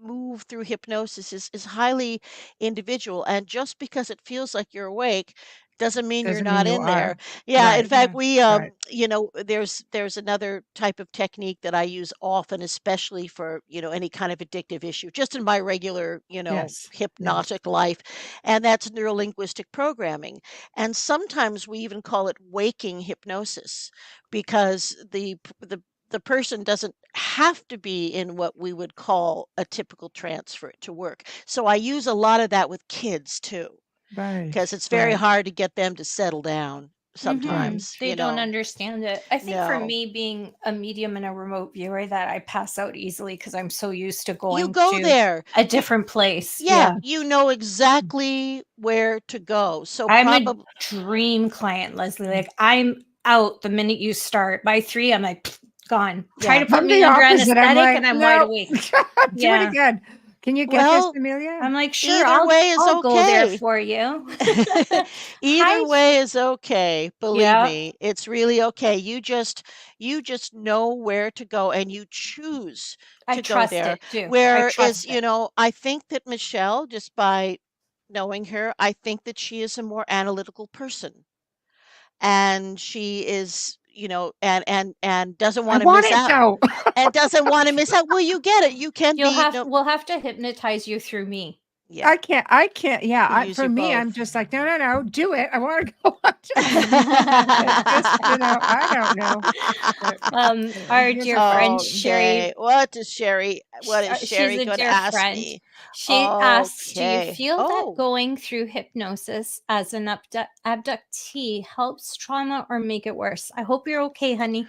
move through hypnosis is highly individual, and just because it feels like you're awake doesn't mean you're Doesn't not mean you in there. are. Yeah, in Right. fact, Yeah. Right. there's another type of technique that I use often, especially for any kind of addictive issue, just in my regular Yes. hypnotic life, and that's neurolinguistic programming. And sometimes we even call it waking hypnosis, because the person doesn't have to be in what we would call a typical trance for it to work. So I use a lot of that with kids too, Right. because it's very Right. hard to get them to settle down sometimes. They don't understand it. I think for No. me, being a medium and a remote viewer, that I pass out easily because I'm so used to You going go to there. a different place. Yeah, you know exactly where to go. So I'm probably a dream client, Lesley. Like I'm out the minute you start. By 3, I'm like gone. Try Yeah. to put I'm me the under opposite. I'm anesthetic, like, and I'm wide "Nope." awake. Do it again. Can you get Well, this, Amelia? I'm like, sure, either way is I'll go there okay. for you. Either Hi. way is okay. Believe Yeah. me, it's really okay. You just know where to go, and you choose I to go trust there. it too. I Whereas, trust it. I think that Michelle, just by knowing her, I think that she is a more analytical person, and she is, and doesn't I want to want miss it out, though. and doesn't want to miss out. Well, you get it. You can be We'll have to hypnotize you through me. Yeah. I can't. Yeah. Use For you me, I'm both. just like, no, do it. I want to go on to it. Just, I don't know. Our Here's dear a friend question. Sherry, Okay. What is Sherry she's a going to dear ask friend. me? She asks, do you Okay. feel that Oh. going through hypnosis as an abductee helps trauma or make it worse? I hope you're okay, honey.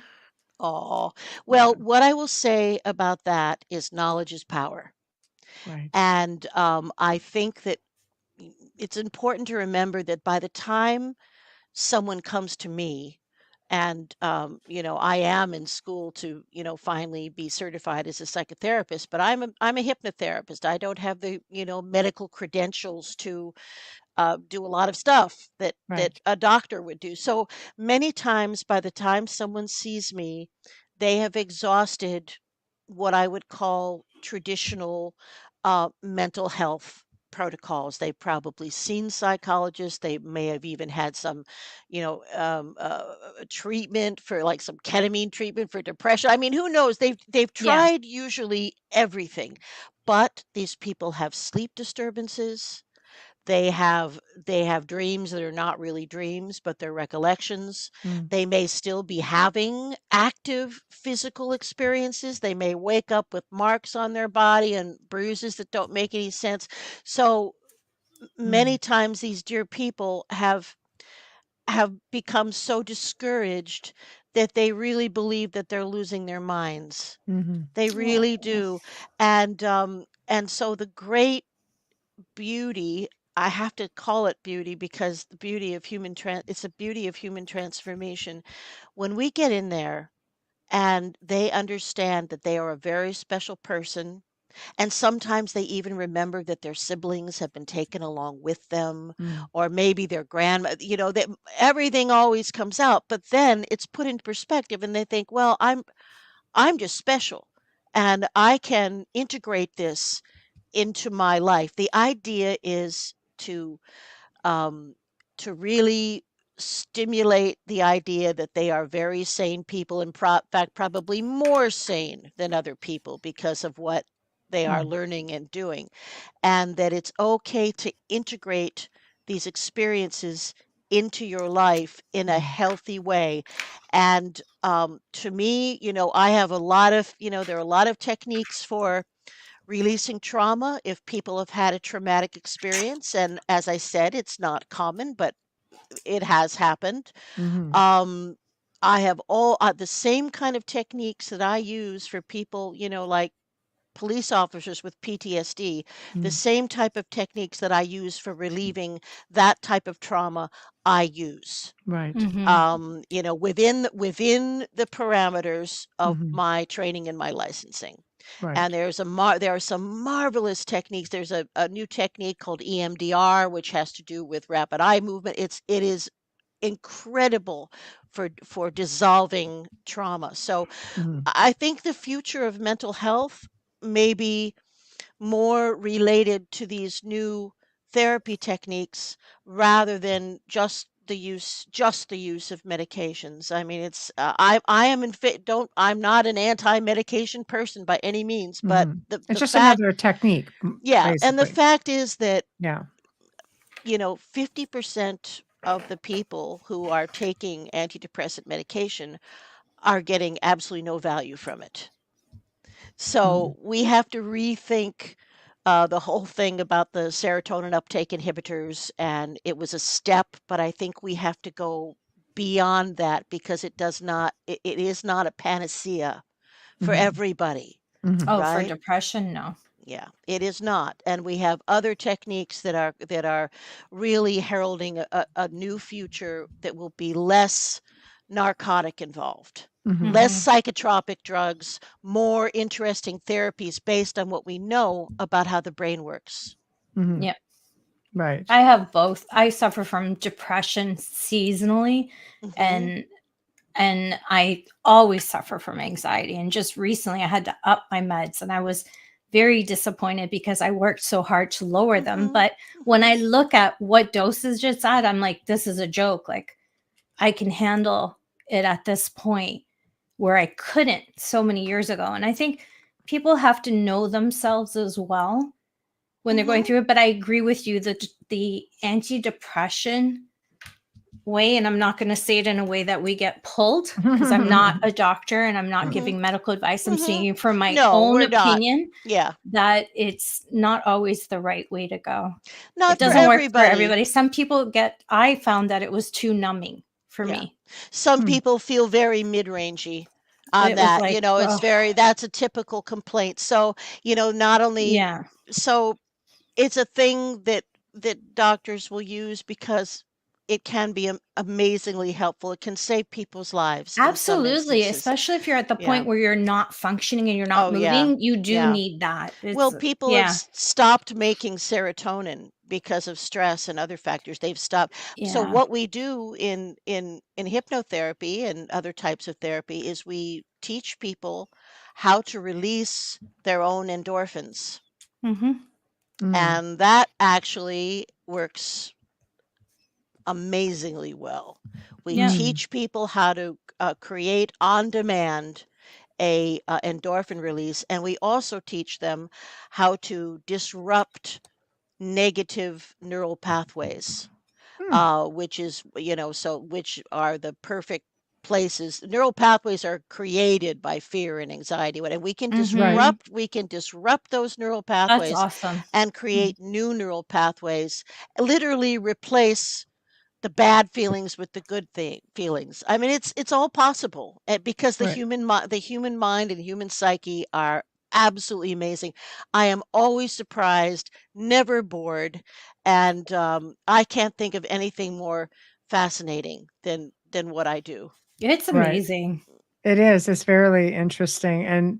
Oh. Well, what I will say about that is knowledge is power. Right. And I think that it's important to remember that by the time someone comes to me, and I am in school to finally be certified as a psychotherapist, but I'm a hypnotherapist. I don't have the medical credentials to do a lot of stuff that Right. a doctor would do. So many times, by the time someone sees me, they have exhausted what I would call traditional mental health protocols. They've probably seen psychologists. They may have even had some, treatment for like some ketamine treatment for depression. I mean, who knows? They've Yeah. tried usually everything, but these people have sleep disturbances. They have dreams that are not really dreams, but they're recollections. Mm. They may still be having active physical experiences. They may wake up with marks on their body and bruises that don't make any sense. So many times these dear people have become so discouraged that they really believe that they're losing their minds. Mm-hmm. They really do. And so the great beauty, I have to call it beauty because the beauty of it's a beauty of human transformation. When we get in there and they understand that they are a very special person, and sometimes they even remember that their siblings have been taken along with them, Mm. or maybe their grandma, that everything always comes out, but then it's put into perspective and they think, well, I'm just special and I can integrate this into my life. The idea is um, to really stimulate the idea that they are very sane people, and fact, probably more sane than other people because of what they are learning and doing, and that it's okay to integrate these experiences into your life in a healthy way. And to me, I have a lot of, there are a lot of techniques for releasing trauma if people have had a traumatic experience. And as I said, it's not common, but it has happened. Mm-hmm. I have all the same kind of techniques that I use for people, like police officers with PTSD, the same type of techniques that I use for relieving that type of trauma, I use. Right. Within the parameters of Mhm. my training and my licensing. Right. And there are some marvelous techniques. There's a new technique called EMDR, which has to do with rapid eye movement. It is incredible for dissolving trauma. So Mhm. I think the future of mental health may be more related to these new therapy techniques rather than just the use of medications. I mean, it's I am in fit don't I'm not an anti-medication person by any means, but Mhm. the It's the just fact another technique, yeah, and the basically. fact is that Yeah. 50% of the people who are taking antidepressant medication are getting absolutely no value from it. So we have to rethink the whole thing about the serotonin uptake inhibitors, and it was a step, but I think we have to go beyond that because it is not a panacea for Mhm. everybody, Mhm. Oh, for right? depression, no. Yeah, it is not. And we have other techniques that are really heralding a new future that will be less narcotic involved, Mhm. less Mhm. psychotropic drugs, more interesting therapies based on what we know about how the brain works. Mhm. Yeah. Right. I have both. I suffer from depression seasonally, Hmm. and I always suffer from anxiety. And just recently I had to up my meds and I was very disappointed because I worked so hard to lower them. Hmm. But when I Hmm. look at what dosage it's at, I'm like, this is a joke. Like I can handle it at this point where I couldn't so many years ago. And I think people have to know themselves as well when they're going through it. But I agree with you that the antidepressant way, and I'm not going to say it in a way that we get pulled, because I'm not a doctor and I'm not giving medical advice. I'm speaking from my own opinion. Yeah. That it's not always the right way to go. Not it doesn't for work everybody. for everybody. Some people I found that it was too numbing for me. Some people feel very mid-rangey on that. Like, it's that's a typical complaint. So, not only, so it's a thing that doctors will use because it can be amazingly helpful. It can save people's lives. Absolutely, especially if you're at the point where you're not functioning and you're not moving. You do need that. Well, people have stopped making serotonin because of stress and other factors. They've stopped. So what we do in hypnotherapy and other types of therapy is we teach people how to release their own endorphins. And that actually works amazingly well. We teach people how to create on demand a endorphin release, and we also teach them how to disrupt negative neural pathways, which is, which are the perfect places. Neural pathways are created by fear and anxiety, and we can disrupt those neural pathways. That's awesome. And create new neural pathways, literally replace the bad feelings with the good feelings. I mean, it's all possible, because the human mind and the human psyche are absolutely amazing. I am always surprised, never bored, and I can't think of anything more fascinating than what I do. It's amazing. It is. It's very interesting, and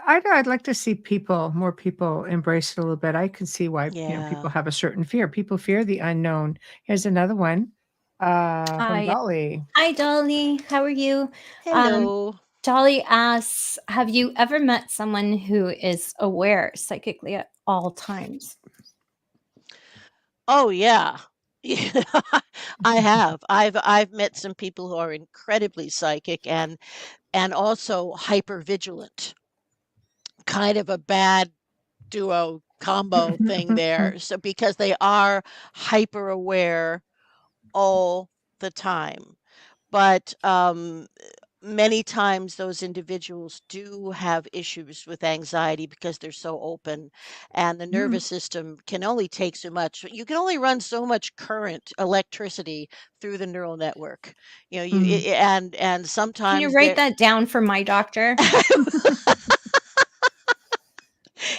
I'd like to see more people embrace it a little bit. I can see why people have a certain fear. People fear the unknown. Here's another one from Dolly. Hi, Dolly. How are you? Hello. Dolly asks, have you ever met someone who is aware psychically at all times? Oh, yeah. I have. I've met some people who are incredibly psychic and also hyper vigilant. Kind of a bad duo combo thing there. So because they are hyper aware all the time. But many times those individuals do have issues with anxiety because they're so open, and the nervous system can only take so much. You can only run so much current, electricity through the neural network. And sometimes. Can you write that down for my doctor?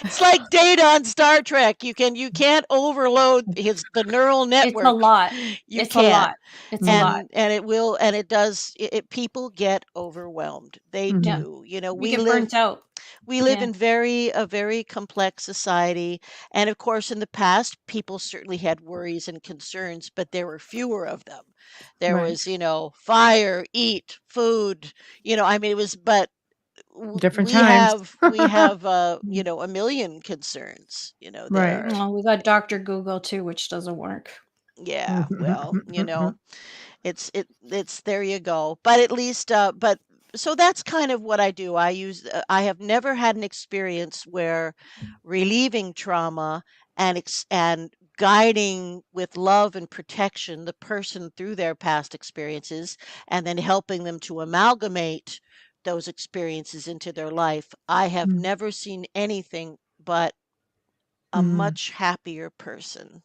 It's like data on Star Trek. You can't overload the neural network. It's a lot. It's a lot. It's a lot. And it will, and it does. People get overwhelmed. They do. We get burnt out. We live in a very complex society, and of course, in the past, people certainly had worries and concerns, but there were fewer of them. There was, fire, eat, food. I mean, it was, but. Different times. We have a million concerns, Right. Well, we got Dr. Google too, which doesn't work. Yeah, well, it's there you go. But at least, so that's kind of what I do. I have never had an experience where relieving trauma and guiding with love and protection the person through their past experiences, and then helping them to amalgamate those experiences into their life. I have never seen anything but a much happier person.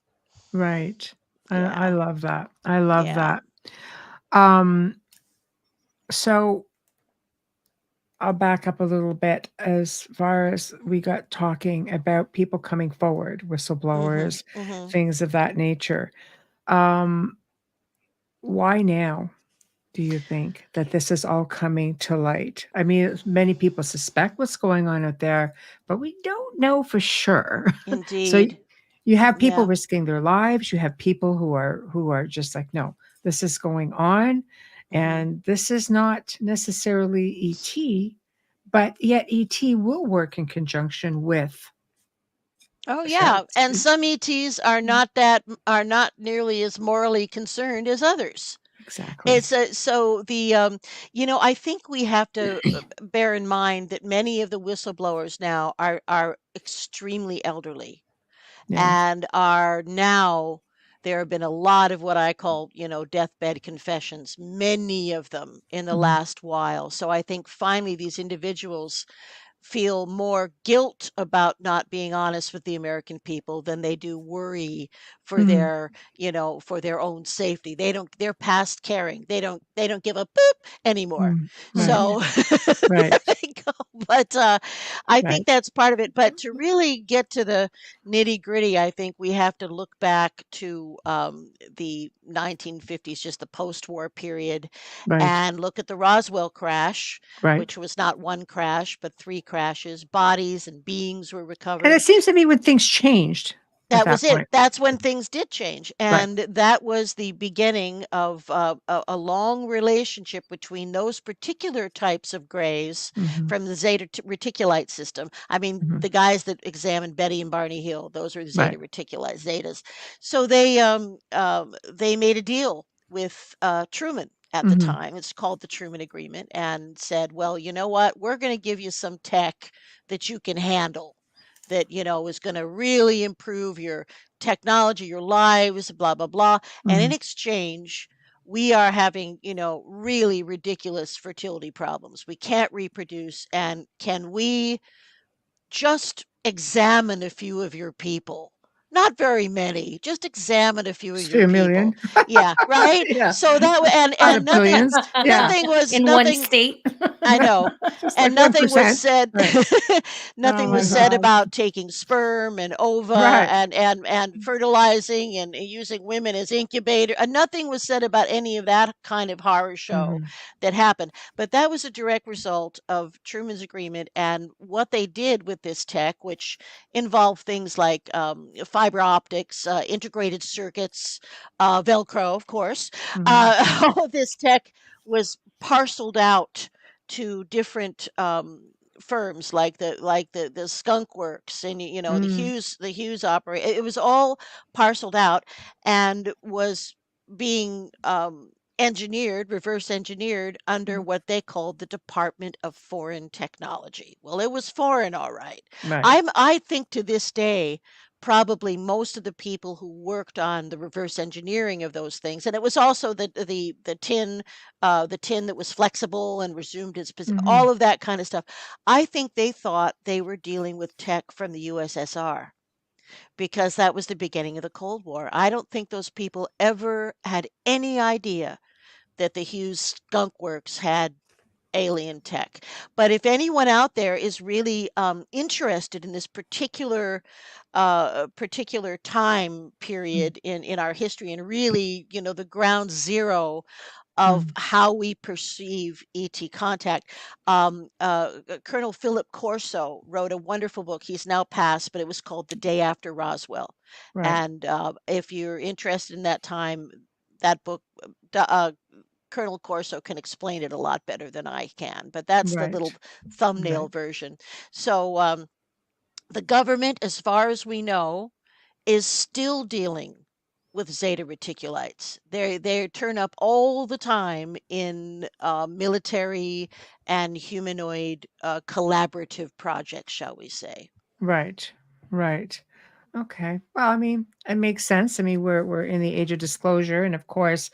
Right. I love that. I love that. So I'll back up a little bit as far as we got talking about people coming forward, whistleblowers, things of that nature. Why now? Do you think that this is all coming to light? I mean, many people suspect what's going on out there, but we don't know for sure. Indeed. So you have people risking their lives. You have people who are just like, no, this is going on, and this is not necessarily ET, but yet ET will work in conjunction with. Oh yeah, and some ETs are not nearly as morally concerned as others. Exactly. It's so the I think we have to bear in mind that many of the whistleblowers now are extremely elderly, and are now, there have been a lot of what I call, deathbed confessions, many of them in the last while. So I think finally these individuals feel more guilt about not being honest with the American people than they do worry for their, for their own safety. They're past caring. They don't give a boop anymore. So, Right. but I think that's part of it. But to really get to the nitty gritty, I think we have to look back to the 1950s, just the post-war period, and look at the Roswell crash, which was not one crash, but 3 crashes. Bodies and beings were recovered. And it seems to me when things changed. That was it. That's when things did change. And that was the beginning of a long relationship between those particular types of grays from the Zeta Reticulite system. I mean, the guys that examined Betty and Barney Hill, those are the Zeta Reticulite, Zetas. So they made a deal with Truman at the time. It's called the Truman Agreement, and said, well, you know what? We're going to give you some tech that you can handle, that, is going to really improve your technology, your lives, blah, blah, blah. And in exchange, we are having, really ridiculous fertility problems. We can't reproduce. And can we just examine a few of your people? Not very many. Just examine a few of your people. Yeah, right. So that and nothing was in one state. I know, and nothing was said. Nothing was said about taking sperm and ova and fertilizing and using women as incubator. And nothing was said about any of that kind of horror show that happened. But that was a direct result of Truman's agreement and what they did with this tech, which involved things like fiber optics, integrated circuits, Velcro, of course. All of this tech was parceled out to different firms like the Skunk Works and the Hughes operate. It was all parceled out and was being reverse engineered under what they called the Department of Foreign Technology. Well, it was foreign, all right. I think to this day, probably most of the people who worked on the reverse engineering of those things, and it was also the tin that was flexible and resumed its position, all of that kind of stuff. I think they thought they were dealing with tech from the USSR, because that was the beginning of the Cold War. I don't think those people ever had any idea that the Hughes Skunk Works had alien tech. But if anyone out there is really interested in this particular time period in our history, and really, the ground zero of how we perceive ET contact, Colonel Philip Corso wrote a wonderful book. He's now passed, but it was called The Day After Roswell. And if you're interested in that time, that book, Colonel Corso can explain it a lot better than I can, but that's the little thumbnail version. So the government, as far as we know, is still dealing with Zeta Reticulites. They turn up all the time in military and humanoid collaborative projects, shall we say. Right. Okay. Well, I mean, it makes sense. I mean, we're in the age of disclosure, and of course,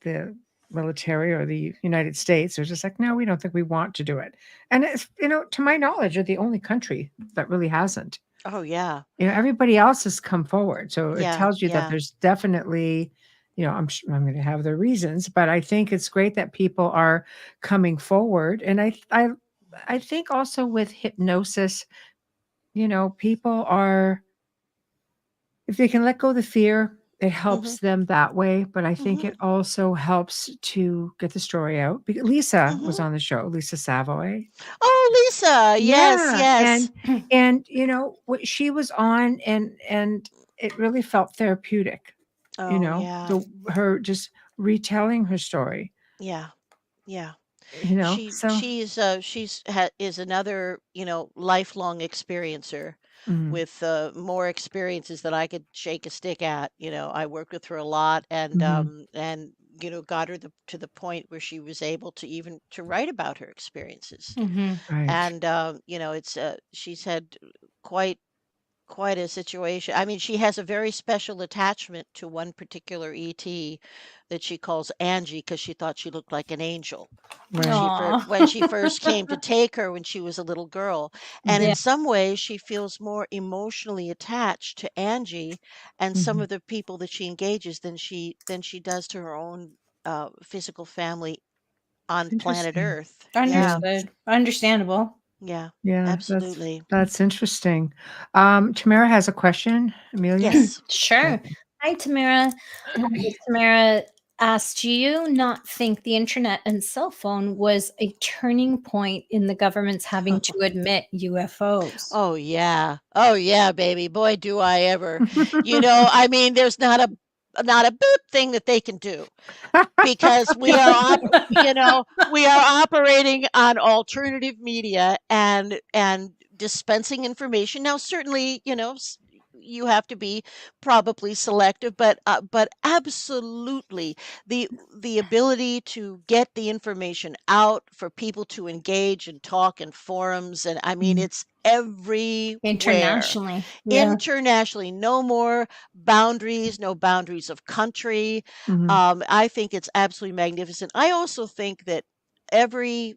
the military or the United States are just like, no, we don't think we want to do it. And it's, to my knowledge, are the only country that really hasn't. Oh yeah. Everybody else has come forward. So it tells you that there's definitely, I'm going to have their reasons, but I think it's great that people are coming forward. And I think also with hypnosis, people are, if they can let go of the fear, it helps them that way. But I think it also helps to get the story out. Lisa was on the show, Lisa Savoy. Oh, Lisa. Yes. And what she was on, and it really felt therapeutic. Her just retelling her story. Yeah. So is another lifelong experiencer with more experiences that I could shake a stick at. I worked with her a lot, and got her to the point where she was able to even to write about her experiences. Right. And it's she's had quite quite a situation. I mean, she has a very special attachment to one particular ET that she calls Angie because she thought she looked like an angel Right. when she first came to take her when she was a little girl. And Yeah. in some ways, she feels more emotionally attached to Angie and some Mhm. of the people that she engages than she does to her own physical family on planet Interesting. Earth. Yeah, Understood. Understandable. yeah, Yeah, absolutely. that's interesting. Tamara has a question. Amelia? Yes. Sure. Hi, Tamara. Tamara asked, do you not think the internet and cell phone was a turning point in the government's having to admit UFOs? Oh yeah. Oh yeah, baby. Boy, do I ever. I mean, there's not a boot thing that they can do because we are operating on alternative media and dispensing information. Now, certainly, you have to be probably selective, but absolutely the ability to get the information out for people to engage and talk in forums, and I mean, Mhm. it's everywhere. Internationally. Yeah. Internationally, no more boundaries, no boundaries of country. Mhm. I think it's absolutely magnificent. I also think that every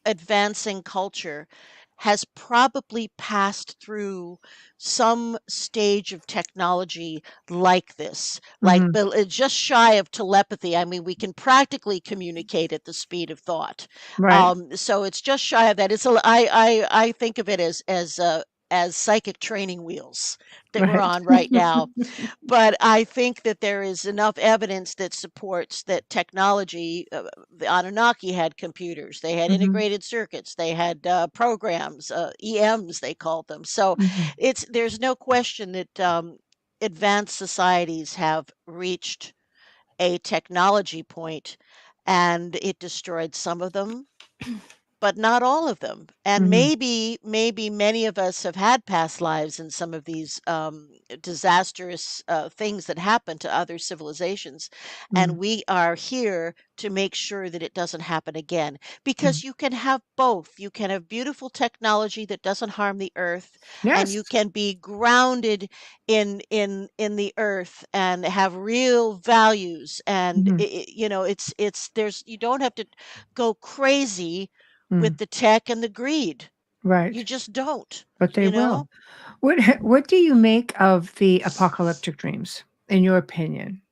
advancing culture has probably passed through some stage of technology like this, Mhm. just shy of telepathy. I mean, we can practically communicate at the speed of thought. Right. So it's just shy of that. I think of it as psychic training wheels that we're Right. on right now. But I think that there is enough evidence that supports that technology. The Anunnaki had computers, they had Mhm. integrated circuits, they had programs, EMs they called them. So Mhm. there's no question that advanced societies have reached a technology point, and it destroyed some of them, but not all of them. And Mhm. maybe many of us have had past lives in some of these disastrous things that happen to other civilizations, and Mhm. we are here to make sure that it doesn't happen again. Mhm. Because you can have both. You can have beautiful technology that doesn't harm the earth, and Yes. you can be grounded in the earth and have real values. And Mhm. it's there's you don't have to go crazy with Mm. the tech and the greed. You Right. just don't, But they you will. know? What do you make of the apocalyptic dreams, in your opinion?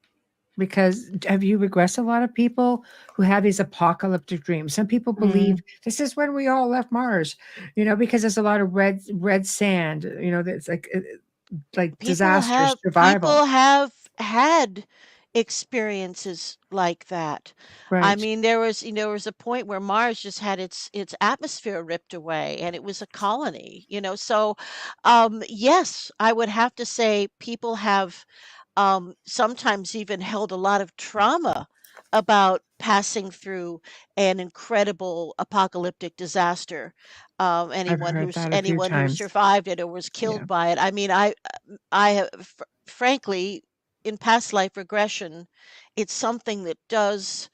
Because have you regressed a lot of people who have these apocalyptic dreams? Some people believe this is when we all left Mars, because there's a lot of red sand, that's like disaster survival. People have had experiences like that. I Right. mean, there was a point where Mars just had its atmosphere ripped away and it was a colony. So yes, I would have to say people have sometimes even held a lot of trauma about passing through an incredible apocalyptic disaster. I've heard that a few Anyone who times. survived it or was Yeah. killed by it. I mean, I have, frankly, in past life regression, it's something that does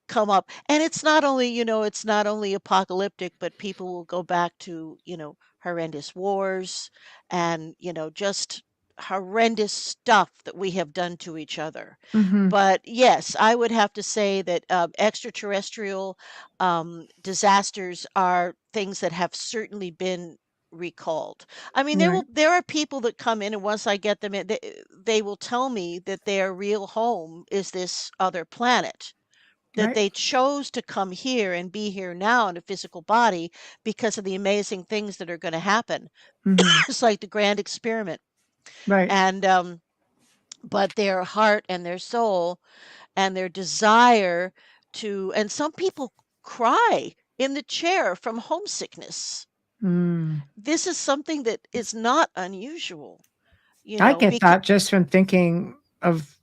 come up, and it's not only apocalyptic, but people will go back to horrendous wars and just horrendous stuff that we have done to each other. Mhm. But yes, I would have to say that extraterrestrial disasters are things that have certainly been recalled. I mean, Right. there are people that come in, and once I get them in, they will tell me that their real home is this other planet, that Right. they chose to come here and be here now in a physical body because of the amazing things that are going to happen. Mhm. It's like the grand experiment. Right. And but their heart and their soul and their desire and some people cry in the chair from homesickness. Mm. This is something that is not unusual, I get because that just from thinking of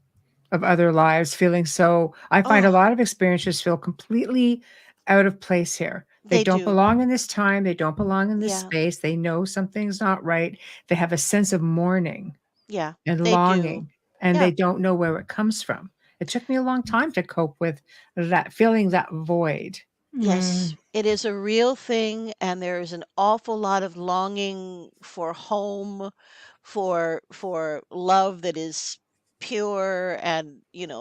other lives, feeling so I find a oh, lot of experiences feel completely out of place here. They they don't do. belong in this time, they don't belong in this Yeah. space, they know something's not right. They have a sense of mourning Yeah. and They do. longing, and Yeah. they don't know where it comes from. It took me a long time to cope with that feeling that void. Yes, Mm, it is a real thing, and there's an awful lot of longing for home, for love that is pure, and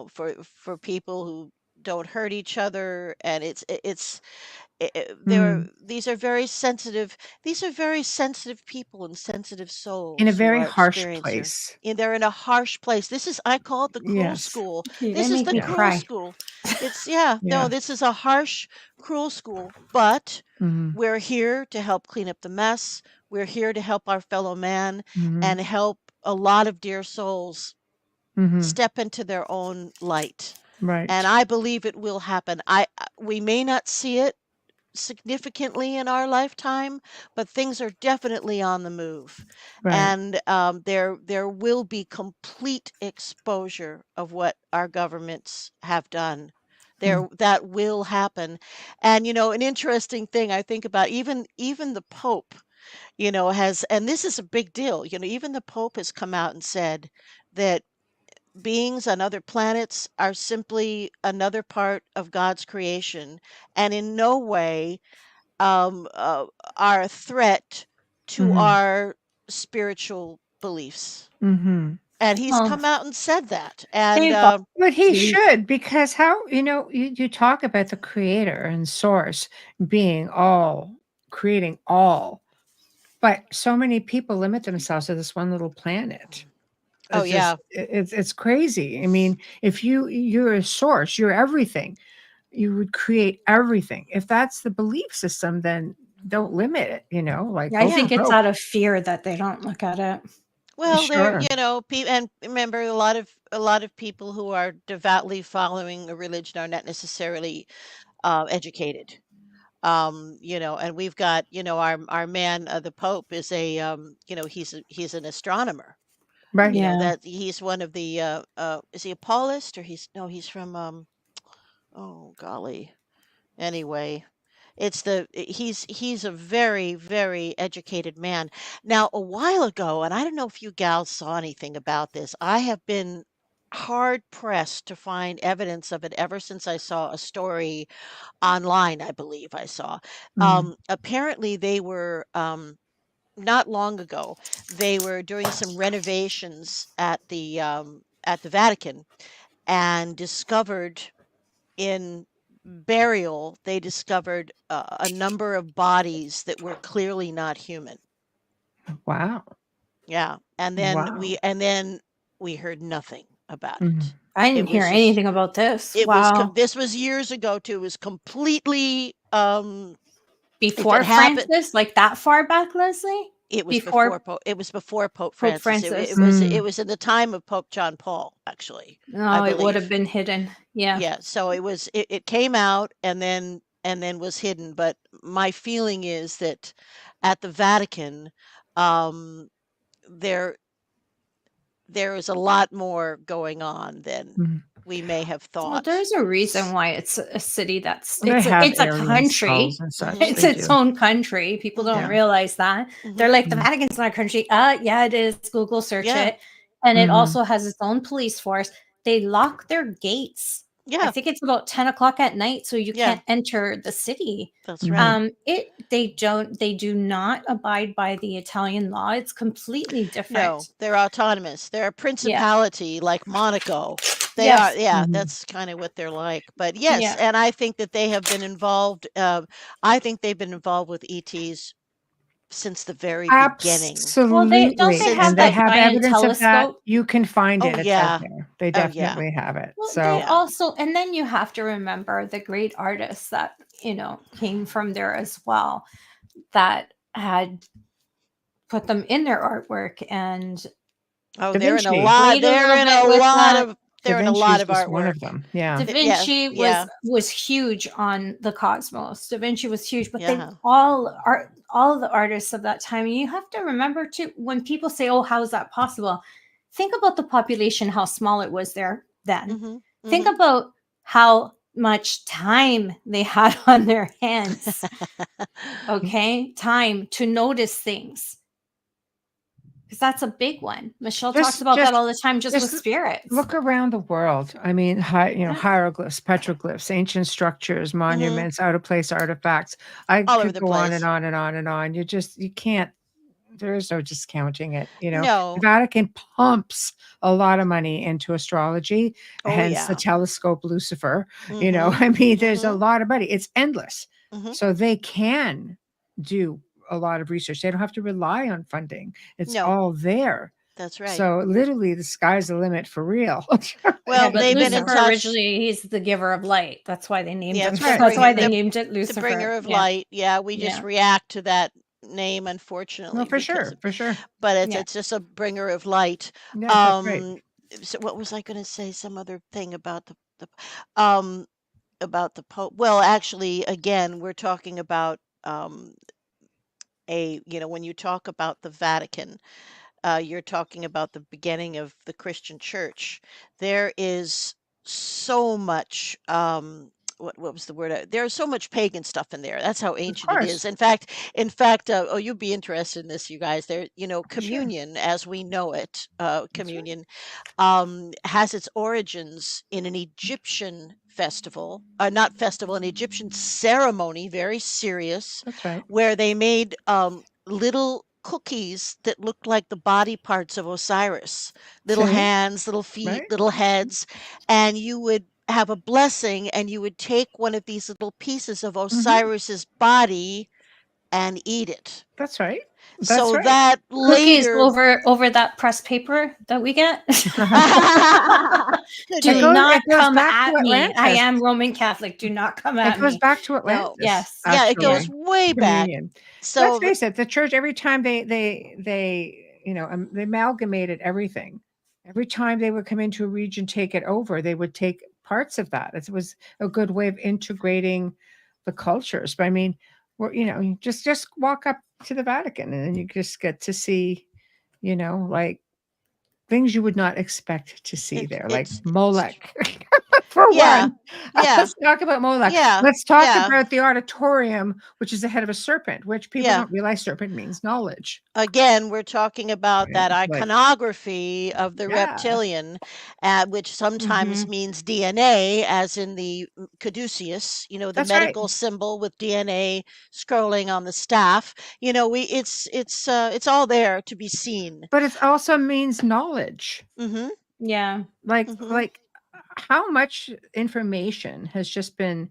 for people who don't hurt each other, and it's mm. these are very sensitive people and sensitive In a souls who very are harsh experiencing, place. and they're in a harsh place. I call it the cruel Yes. school. Okay, they This is make the me Yeah. cruel cry. school. Yeah, no, Yeah. this is a harsh, cruel school, but Mhm. we're here to help clean up the mess. We're here to help our fellow man Mhm. and help a lot of dear souls Mhm. step into their own light. And Right. I believe it will happen. We may not see it significantly in our lifetime, but things are definitely on the move. Right. And there will be complete exposure of what our governments have done. Mm. That will happen. And an interesting thing I think about, even the Pope, has, and this is a big deal, even the Pope has come out and said that beings on other planets are simply another part of God's creation, and in no way um, uh, are a threat to Mhm. our spiritual beliefs. Mhm. And he's Well, come out and said that. And they bother But he you. should, because how, you talk about the creator and source being all, creating all, but so many people limit themselves to this one little planet. oh It's just yeah, it's crazy. I mean, if you're a source, you're everything. You would create everything. If that's the belief system, then don't limit it, like I go for think yeah. it's broke. out of fear that they don't look at it. Well, Sure. and remember, a lot of people who are devoutly following a religion are not necessarily educated. And we've got, our man, the Pope, is he's an astronomer. Right. Yeah. That he's one of the is he a Paulist, or he's from oh golly. Anyway, he's a very, very educated man. Now, a while ago, and I don't know if you gals saw anything about this, I have been hard pressed to find evidence of it ever since I saw a story online, I believe I saw. Mm. Apparently they were not long ago, they were doing some renovations at the Vatican, and discovered in burial, they discovered a number of bodies that were clearly not human. Wow. Yeah, Wow. and then we heard nothing about Mhm. it. I didn't It hear was just anything about this. it was Wow. this was years ago too. It was completely if it Before happened. Francis, like that far back, Lesley? Before It was before Pope Pope Francis. Francis. Mm. It was in the time of Pope John Paul, actually, I No, it would have believe. been hidden. Yeah. Yeah, so it came out, and then was hidden, but my feeling is that at the Vatican, um, there there is a lot more going on than Mhm. we may have Well, thought. there's a reason why it's a city that's They have it's a alien country. skulls and such. Mhm, It's They its do. own country. People don't Yeah. mhm, realize that. They're mhm. like, the Mm. Vatican's not a country. Yeah, it is. Google search Yeah, it. And it Mhm. also has its own police force. They lock their gates. I yeah, think it's about 10 o'clock at night, so you yeah, can't enter the city. that's right. Mhm. They do not abide by the Italian law. It's completely No, different. they're autonomous. They're a Yeah. principality like Monaco. They are, Yes. yeah, Mhm. that's kind of what they're like. But yes, Yeah. and I think that they have been involved. I think they've been involved with ETs since the very beginning. Well, they don't they Absolutely, Since have and they that the have giant evidence of that. telescope? You can find Oh it. It's out yeah, there. They oh yeah, definitely have it. Well, they So, yeah. also, and then you have to remember the great artists that, came from there as well, that had put them in their artwork and Oh, Da Vinci. played a little bit with that. Da they're in a lot Vinci's of was one artwork. of them. Yeah. Da Yeah, Vinci yeah, was huge on the cosmos. Da Vinci was huge, but they yeah. all of the artists of that time. You have to remember too, when people say, "Oh, how is that possible?" Think about the population, how small it was there then. Mhm, Think mhm. about how much time they had on their hands. Okay, time to notice things. Because that's a big one. Michelle Just- talks about just- that all the time, just with just spirits. Look around the world. I mean, hieroglyphs, petroglyphs, ancient structures, monuments, out of place artifacts. I All over could the go on place. and on and on and on. You can't. There is no discounting it. No. The Vatican pumps a lot of money into astrology, Oh, hence yeah. the telescope Lucifer. Mhm. I mean, there's a lot of money. It's endless. Mhm. So they can do a lot of research. They don't have to rely on funding. It's No. all there. That's right. So literally, the sky's the limit for real. Well, Yeah, but they've been in Lucifer touch. originally, he's the giver of light. That's why they named Yeah, him. the That's bringer- why they the- named it Lucifer. The bringer of Yeah. light. Yeah, we just Yeah. react to that name, unfortunately. No, for because sure, of- for sure. But it's Yeah. it's just a bringer of light. Yeah, that's right. So what was I going to say? Some other thing about the Pope. Well, actually, again, we're talking about when you talk about the Vatican, you're talking about the beginning of the Christian Church. There is so much. What was the word? There's so much pagan stuff in there. That's how ancient it course. is. In fact, you'll be interested in this, you guys. There, communion as we know it, communion, has its origins in an Egyptian festival, an Egyptian ceremony, very serious, That's right. where they made little cookies that looked like the body parts of Osiris, little See? hands, little feet, Right. little heads, and you would have a blessing and you would take one of these little pieces of Osiris's body and eat it. That's right. That's So right. that Cookies later over that pressed paper that we get. It Do goes- not it goes come back at to me. I Atlantis. am Roman Catholic. Do not come at It goes me. back to Atlantis. yes. Yeah, it goes actually. way back. Communion. So Let's face it, the church, every time they amalgamated everything. Every time they would come into a region, take it over, they would take parts of that. It was a good way of integrating the cultures. But I mean, you just walk up to the Vatican and then you just get to see, like things you would not expect to see It- there, like it's- Molech. For Yeah, one, yeah. let's talk about Molech. Yeah, Let's talk yeah. about the auditorium, which is the head of a serpent, which people Yeah. don't realize serpent means knowledge. Again, we're talking about that Right, like- iconography of the Yeah. reptilian, which sometimes Mhm. means DNA, as in the caduceus, the That's right. medical symbol with DNA scrolling on the staff. It's all there to be seen. But it also means knowledge. Hmm. Yeah. Like, Mhm. like how much information has just been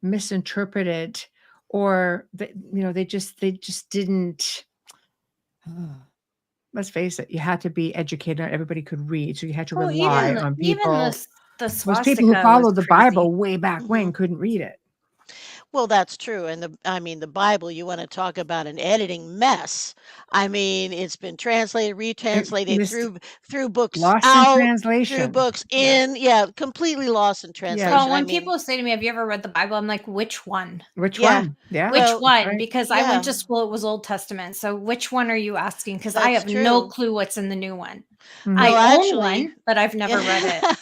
misinterpreted, or they just didn't. Let's face it, you had to be educated. Not everybody could read, so you had to Well, rely even on even people. the Most swastika people who was followed the crazy. Bible way back when Mhm. couldn't read it. Well, that's true. And the Bible, you want to talk about an editing mess. I mean, it's been translated, retranslated, missed- through books Lost in out, through translation. books Yeah. in, completely lost in translation. Well, I when mean, people say to me, "Have you ever read the Bible?" I'm like, "Which one? Which Yeah. one? Yeah. Which Well, one?" right. Because I Yeah. went to school; it was Old Testament. So, which one are you asking? Because I That's have no true. clue what's in the new one. Mhm. I Well, own actually- one, but I've never read it.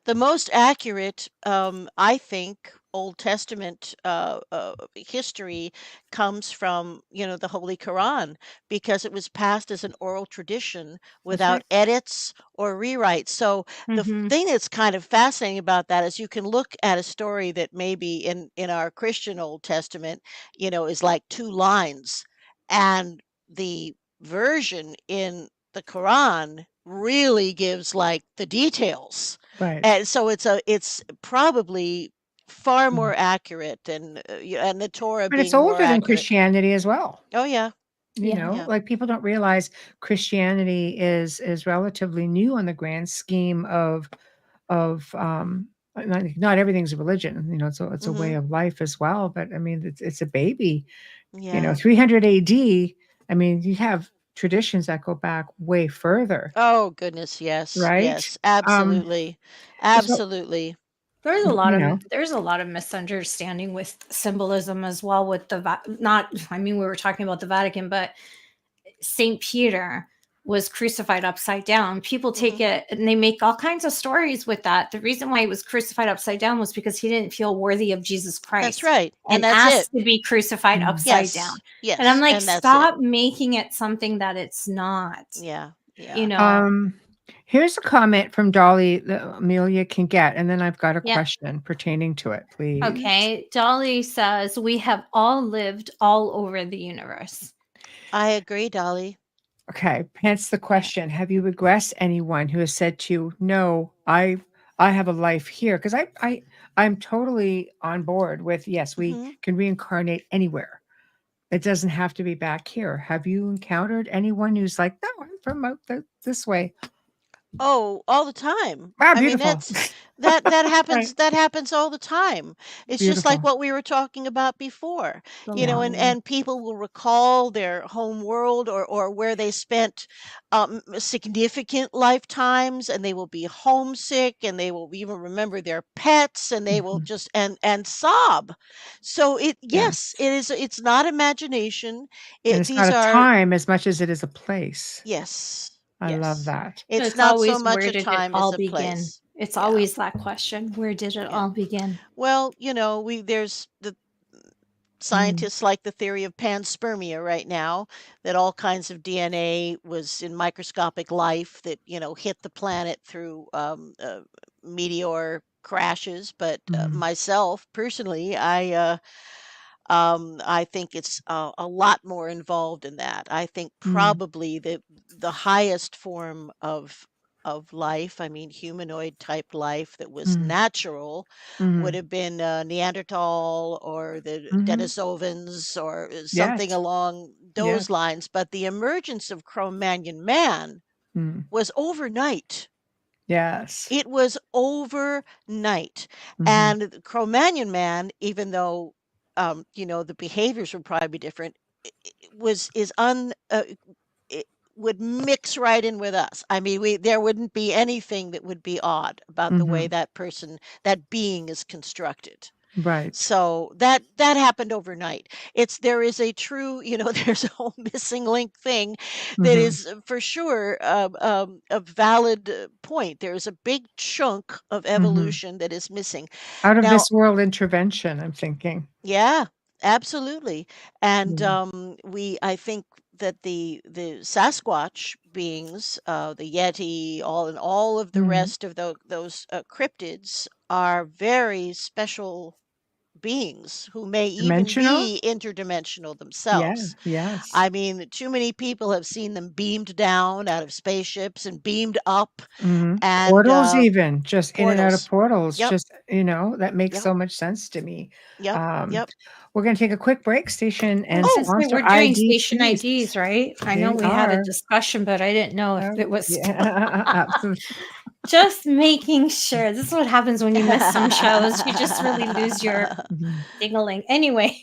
The most accurate, I think, Old Testament history comes from the Holy Quran, because it was passed as an oral tradition without edits or rewrites. So the Mhm. thing that's kind of fascinating about that is you can look at a story that maybe in our Christian Old Testament, is like 2 lines, and the version in the Quran really gives like the details. Right. And so it's probably far more accurate, and the Torah But being it's more older than accurate. Christianity as well. Oh yeah. Yeah. Yeah. Like people don't realize Christianity is relatively new on the grand scheme of not everything's a religion. It's a way of life as well. But I mean, it's a baby. Yeah. 300 AD. I mean, you have traditions that go back way further. Oh goodness, yes. Right? Yes, absolutely. Absolutely. There's a lot You of know. there's a lot of misunderstanding with symbolism as well. With we were talking about the Vatican, but Saint Peter, was crucified upside down. People take it and they make all kinds of stories with that. The reason why he was crucified upside down was because he didn't feel worthy of Jesus Christ. That's right. And that's asked it. to be crucified upside down. Yes. And I'm like, and that's stop making it something that it's not. Yeah. Yeah. You know. Here's a comment from Dolly that Amelia can get, and then I've got a Yeah. question pertaining to it, please. Okay. Dolly says, we have all lived all over the universe. I agree, Dolly. Okay. Hence the question: have you regressed anyone who has said to you, "No, I have a life here"? Because I'm totally on board with yes, we can reincarnate anywhere. It doesn't have to be back here. Have you encountered anyone who's like, "No, I'm from out this way"? Oh, all the time. Ah, I mean, beautiful. that happens. Right. That happens all the time. It's just like Beautiful. what we were talking about before, The you know. line. And people will recall their home world or where they spent significant lifetimes, and they will be homesick, and they will even remember their pets, and they will just and sob. So yes, it is. It's not imagination. And it's not These a are time as much as it is a place. yes. I love Yes. that. It's It's not so always, much where a did it time as all a begin? place. It's Yeah. always that question. Where did it Yeah. all begin? Well, you know, there's the scientists like the theory of panspermia right now, that all kinds of DNA was in microscopic life that, you know, hit the planet through meteor crashes. But myself personally, I think it's a lot more involved in that. I think probably the highest form of life, I mean humanoid type life that was natural, would have been Neanderthal or the Denisovans or something Yes. along those Yes. lines. But the emergence of Cro-Magnon man was overnight. Yes. It was overnight. And the Cro-Magnon man, even though you know, the behaviors would probably be different, it would mix right in with us. I mean, there wouldn't be anything that would be odd about the way that being is constructed. Right. So that happened overnight. There is a true, you know, there's a whole missing link thing that is for sure a valid point. There's a big chunk of evolution that is missing. Out of Now, this world intervention, I'm thinking. yeah, absolutely. And Yeah. I think that the Sasquatch beings, the Yeti, all of the rest of those cryptids are very special beings who may even Dimensional? be interdimensional Yeah. themselves. Yes. I mean, too many people have seen them beamed down out of spaceships and beamed up, and Portals, even just in and out of portals. portals. Yep. Just, you know, that makes Yep. so much sense to me. Yep. Yep. We're going to take a quick break, station and Since sponsor we're doing ID, station please. IDs, right? I know We we had a are. discussion, but I didn't know if it was Yeah, absolutely. just making sure. This is what happens when you miss some shows. You just really lose your ding-a-ling. Anyways,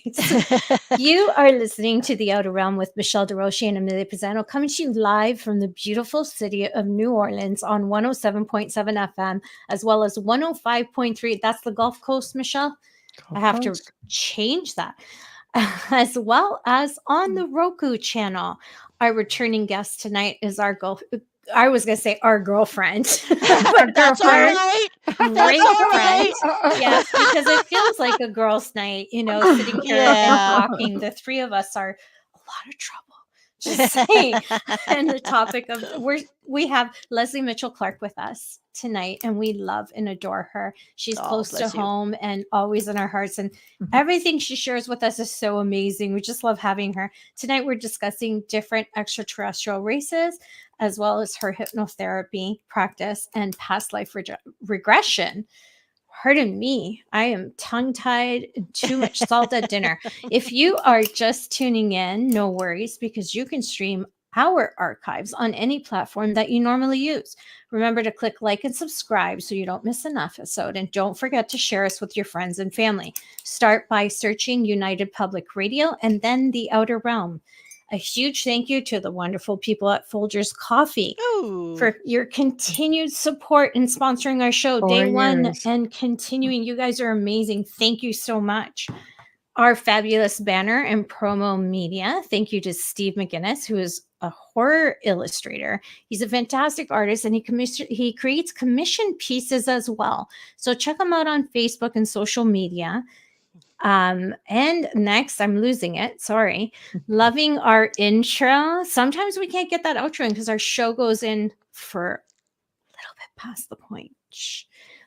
you are listening to The Outer Realm with Michelle DeRoche and Amelia Pisano, coming to you live from the beautiful city of New Orleans on 107.7 FM, as well as 105.3. That's the Gulf Coast, Michelle. I have to change that. As well as on the Roku channel. Our returning guest tonight is I was going to say our girlfriend. But that's all right. Great friend. Yes, because it feels like a girl's night, you know, sitting here and talking. The three of us are a lot of trouble. Just saying. And the topic of we have Lesley Mitchell-Clarke with us tonight, and we love and adore her. She's close to home and always in our hearts, and everything she shares with us is so amazing. We just love having her. Tonight we're discussing different extraterrestrial races, as well as her hypnotherapy practice and past life regression. Pardon me, I am tongue-tied and too much salt at dinner. If you are just tuning in, no worries, because you can stream our archives on any platform that you normally use. Remember to click like and subscribe so you don't miss an episode. And don't forget to share us with your friends and family. Start by searching United Public Radio and then The Outer Realm. A huge thank you to the wonderful people at Folgers Coffee for your continued support in sponsoring our show day one and continuing. You guys are amazing. Thank you so much. our fabulous banner and promo media. Thank you to Steve McGinnis, who is a horror illustrator. He's a fantastic artist, and he creates commission pieces as well. So check him out on Facebook and social media. And next, I'm losing it. Sorry. Loving our intro. Sometimes we can't get that outro in because our show goes in for a little bit past the point. Shh.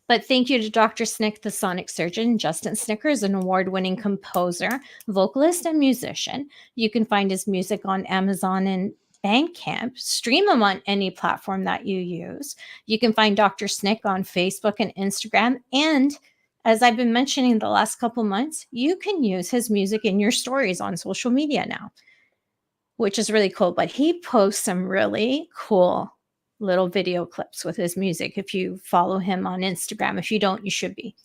But thank you to Dr. Snick, the sonic surgeon. Justin Snicker is an award-winning composer, vocalist, and musician. You can find his music on Amazon and Bandcamp. Stream him on any platform that you use. You can find Dr. Snick on Facebook and Instagram. And as I've been mentioning the last couple months, you can use his music in your stories on social media now, which is really cool. But he posts some really cool little video clips with his music if you follow him on Instagram. If you don't, you should be.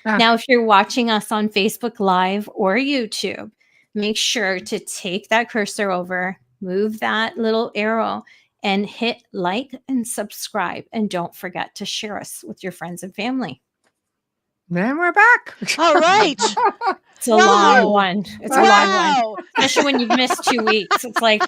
Now, if you're watching us on Facebook Live or YouTube, make sure to take that cursor over, move that little arrow, and hit like and subscribe. And don't forget to share us with your friends and family. Then we're back. All right. It's a long one. It's a long one. Especially when you've missed 2 weeks. It's like,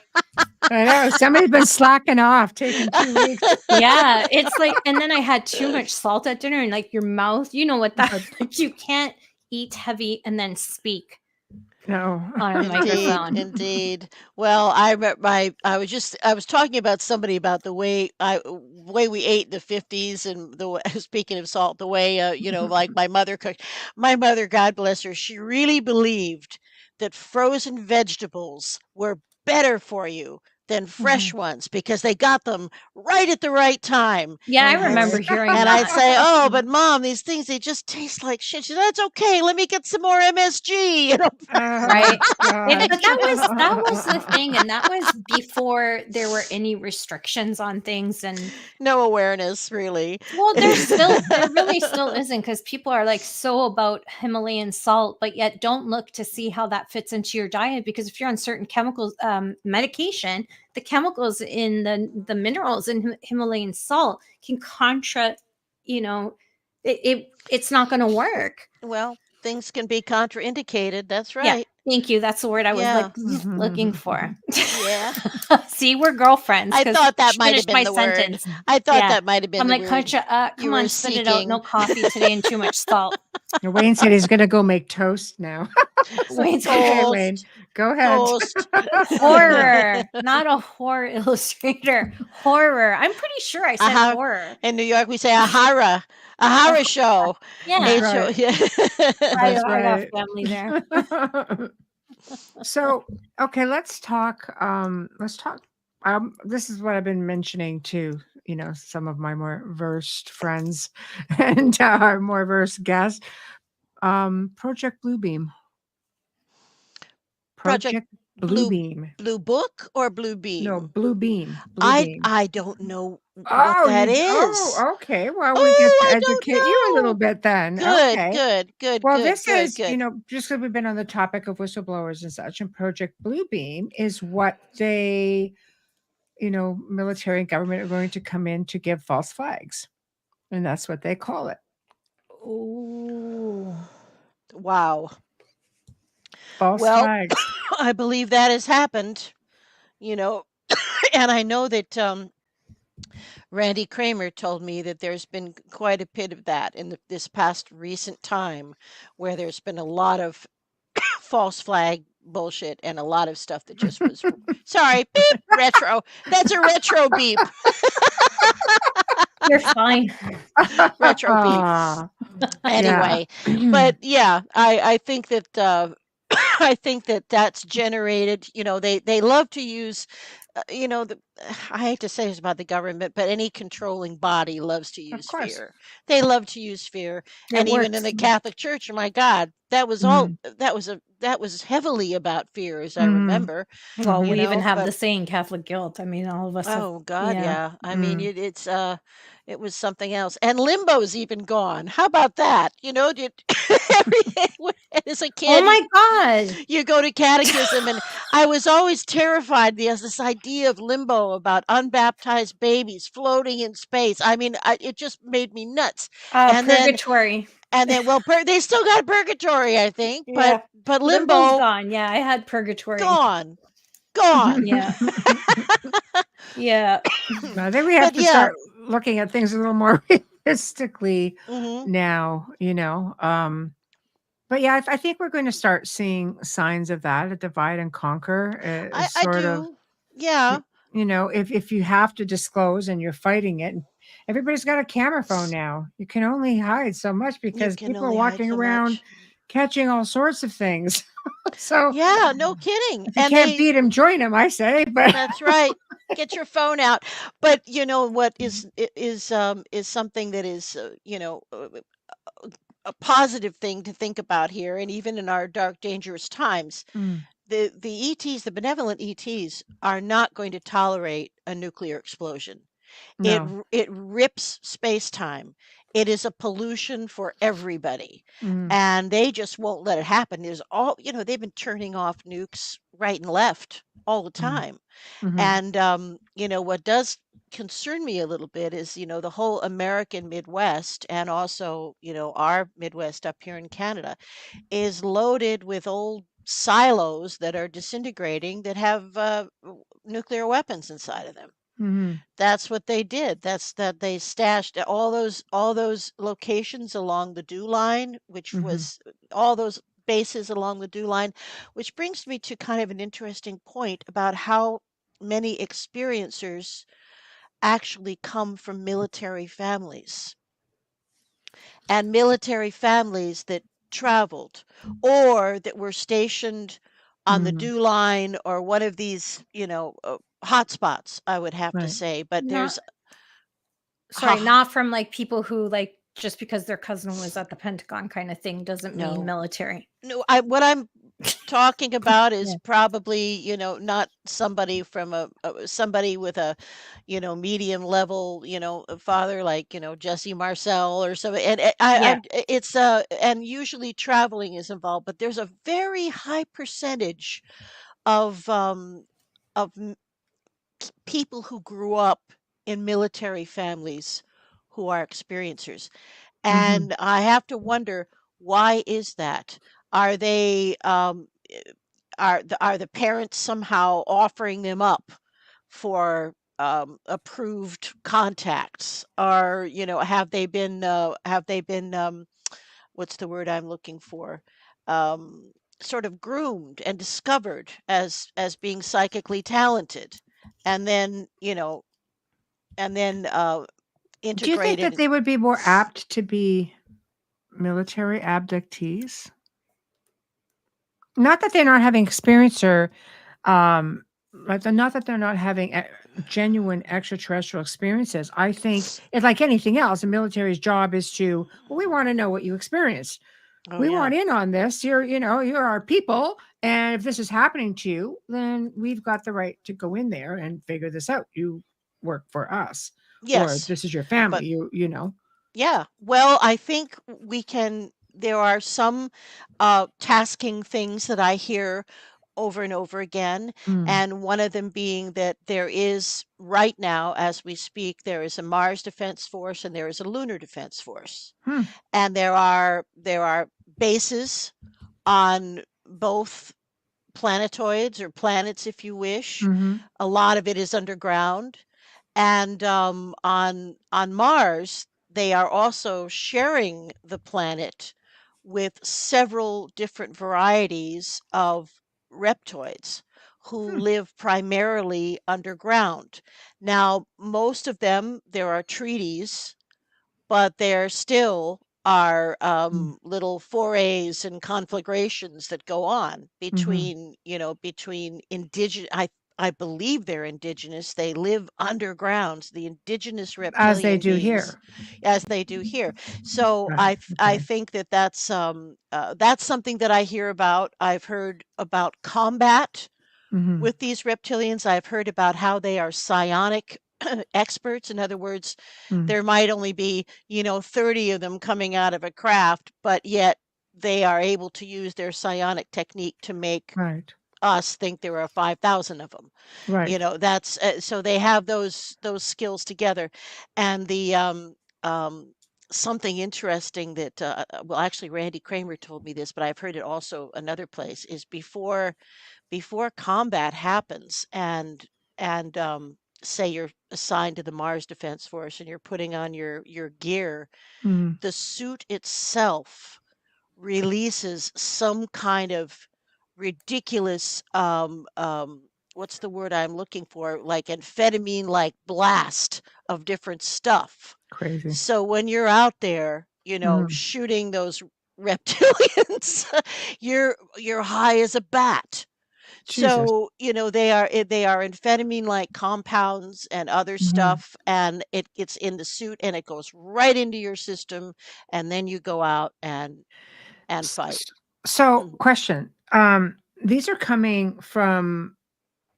I know somebody's been slacking off, taking 2 weeks. Yeah, it's like, and then I had too much salt at dinner, and like your mouth, you know what that? Like, you can't eat heavy and then speak. No, on a microphone. Indeed. Well, I was talking about somebody about the way we ate in the 50s, and the way, speaking of salt, the way like my mother cooked. My mother, God bless her, she really believed that frozen vegetables were better for you than fresh ones because they got them right at the right time. Yeah, I remember hearing that. And I'd say, "Oh, but Mom, these things, they just taste like shit." She said, "That's okay. Let me get some more MSG." Right. But that was the thing, and that was before there were any restrictions on things and no awareness, really. Well, there really still isn't, because people are like so about Himalayan salt, but yet don't look to see how that fits into your diet. Because if you're on certain chemicals, medication, the chemicals in the minerals in Himalayan salt can it's not going to work. Well, things can be contraindicated. That's right. Yeah, thank you. That's the word I was looking for. Yeah. See, we're girlfriends. I thought that might have been the sentence. word. I thought that might have been the word. word. I'm like, come on, spit it out. No coffee today and too much salt. Wayne said he's going to go make toast now. Wayne's okay, Wayne, go ahead. Horror, not a horror illustrator. Horror. I'm pretty sure I said horror. In New York, we say a horror show. Yeah, right. I got family there. So, okay, let's talk. This is what I've been mentioning to some of my more versed friends and our more versed guests. Project Bluebeam. Project Bluebeam. Blue Book or Blue Beam? No, Bluebeam. I don't know what that is. Oh, okay. Well, we get to educate you a little bit then. Good. Well, good, this good, is, good. just because we've been on the topic of whistleblowers and such, and Project Bluebeam is what they, military and government are going to come in to give false flags. And that's what they call it. Oh, wow. False flags. I believe that has happened, and I know that Randy Kramer told me that there's been quite a bit of that in this past recent time, where there's been a lot of false flag bullshit and a lot of stuff that just was sorry, beep, retro. That's a retro beep. You're fine. Retro beep. Anyway, but yeah, I think that I think that that's generated. They love to use. I hate to say this about the government, but any controlling body loves to use fear. They love to use fear, and even in the Catholic Church, oh my God, that was all. That was heavily about fear, as I remember. Well, we even have the saying "Catholic guilt." I mean, all of us. Oh God, yeah. I mean, it was something else, and limbo's even gone. How about that? As a kid, oh my God, you go to catechism, and I was always terrified. There's this idea of limbo about unbaptized babies floating in space. I mean, it just made me nuts. And purgatory. And then, well, they still got purgatory, I think, Yeah. but Limbo's limbo gone. Yeah, I had purgatory. gone. Yeah. Yeah. I think we have But to yeah. start looking at things a little more realistically Mhm. now, but yeah, I think we're going to start seeing signs of that, a divide and conquer, I sort of, do. Yeah. if you have to disclose and you're fighting it, and everybody's got a camera phone now. You can only hide so much You because can people are only hide walking so around much. catching all sorts of things. So Yeah, no kidding. if you And can't beat him, join him, I say. But that's right. Get your phone out. But you know what is something that is a positive thing to think about here, and even in our dark, dangerous times, Mm, the ETs, the benevolent ETs, are not going to tolerate a nuclear explosion. no. It rips space time. It is a pollution for everybody, Mm, and they just won't let it happen. There's all they've been turning off nukes right and left all the mm, time, mhm, and what does concern me a little bit is the whole American Midwest, and also our Midwest up here in Canada is loaded with old silos that are disintegrating that have nuclear weapons inside of them. mhm, That's what they did. That they stashed all those locations along the dew line, which mhm, was all those bases along the dew line, which brings me to kind of an interesting point about how many experiencers actually come from military families, and military families that traveled or that were stationed on the mhm. dew line or one of these, hotspots, I would have to Right. say. But Not there's sorry, ha not from like people who like just because their cousin was at the Pentagon kind of thing doesn't mean no, military. no. What I'm talking about is Yeah. probably not somebody from somebody with a medium level a father, like Jesse Marcel or something. And Yeah. it's and usually traveling is involved, but there's a very high percentage of of m- people who grew up in military families who are experiencers. Mhm, And I have to wonder, why is that? Are they are the parents somehow offering them up for approved contacts? Or have they been what's the word I'm looking for? Sort of groomed and discovered as being psychically talented, and then do you think that integrated. they would be more apt to be military abductees? Not that they're not having experience, or, um, not that they're not having genuine extraterrestrial experiences. I think it's like anything else. The military's job is to, well, we want to know what you experienced. Oh We yeah. want in on this. You're our people. And if this is happening to you, then we've got the right to go in there and figure this out. You work for us, or Yes, this is your but family. You know. yeah. Well, I think we can. There are some tasking things that I hear over and over again, Mm, and one of them being that there is right now, as we speak, there is a Mars Defense Force and there is a Lunar Defense Force, hmm, and there are bases on both planetoids or planets, if you wish. mhm, A lot of it is underground, and on Mars, they are also sharing the planet with several different varieties of reptoids who hmm, live primarily underground. Now, most of them, there are treaties, but there still are mm, little forays and conflagrations that go on mhm. between indigenous. I believe they're indigenous. They live underground, the indigenous As they reptilian do beings, here. as they do here. So Right. I Okay. think that that's something that I hear about. I've heard about combat Mhm, with these reptilians. I've heard about how they are psionic experts. In other words, mm, there might only be 30 of them coming out of a craft, but yet they are able to use their psionic technique to make right. us think there are 5,000 of them. Right. That's so they have those skills together. And the something interesting that, well, actually, Randy Kramer told me this, but I've heard it also another place, is before combat happens and say you're assigned to the Mars Defense Force and you're putting on your gear, Mm, the suit itself releases some kind of ridiculous what's the word I'm looking for, like amphetamine like blast of different stuff. crazy. So when you're out there, Mm, shooting those reptilians, you're high as a bat. Jesus. So, they are amphetamine-like compounds and other Mhm. stuff, and it gets in the suit and it goes right into your system, and then you go out and S- fight. s- So, Mm. question. These are coming from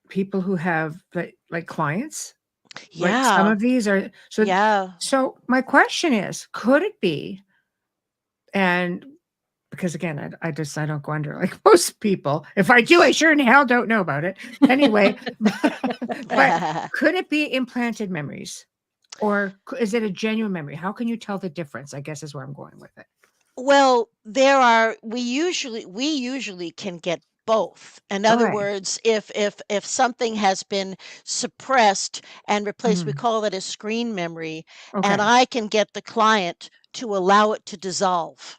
people who have like clients. Like some Yeah, of these are so. yeah. So my question is, could it be? And because again, I don't go under like most people. If I do, I sure in hell don't know about it. Anyway, but could it be implanted memories? Or is it a genuine memory? How can you tell the difference? I guess is where I'm going with it. Well, we usually can get both. In All other right. words, if something has been suppressed and replaced, we Mhm. call it a screen memory, and Okay. I can get the client to allow it to dissolve.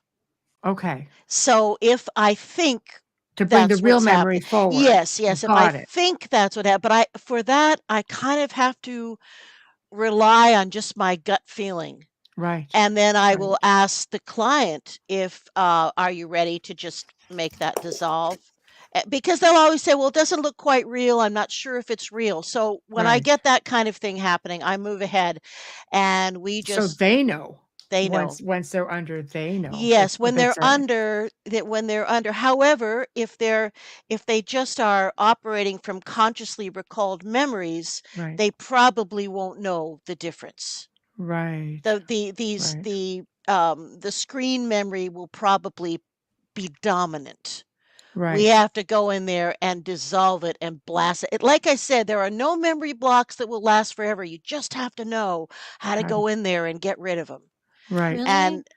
Okay. So if I think To bring the that's real what's memory happening, forward. yes, yes, if I Got it. think that's what happened, but for that, I kind of have to rely on just my gut feeling. Right. And then I Right. will ask the client if, are you ready to just make that dissolve? Because they'll always say, well, it doesn't look quite real. I'm not sure if it's real. So when I Right. get that kind of thing happening, I move ahead and So they know they know. once they're under, they know Yes, if when it's they're right. under that when they're under. However, if they just are operating from consciously recalled memories, Right. they probably won't know the difference. Right. Right. The screen memory will probably be dominant. We Right. have to go in there and dissolve it and blast it. Like I said, there are no memory blocks that will last forever. You just have to know how to How to go in there and get rid of them. right. Really? And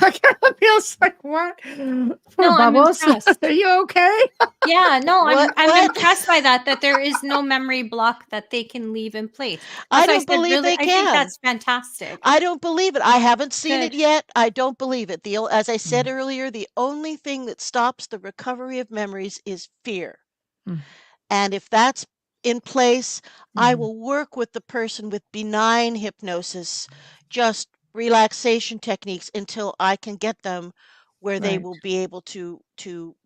It feels like what? Poor No, I'm Bubbles. Are impressed. you okay? Yeah, no, what I'm what impressed by that there is no memory block that they can leave in place. I As I don't said, believe really, they I think can. that's fantastic. I don't believe it. I haven't seen it Good. yet. I don't believe it. As I said Mm, earlier, the only thing that stops the recovery of memories is fear. mm, And if that's in place, I mhm. will work with the person with benign hypnosis, just relaxation techniques until I can get them where they Right. will be able to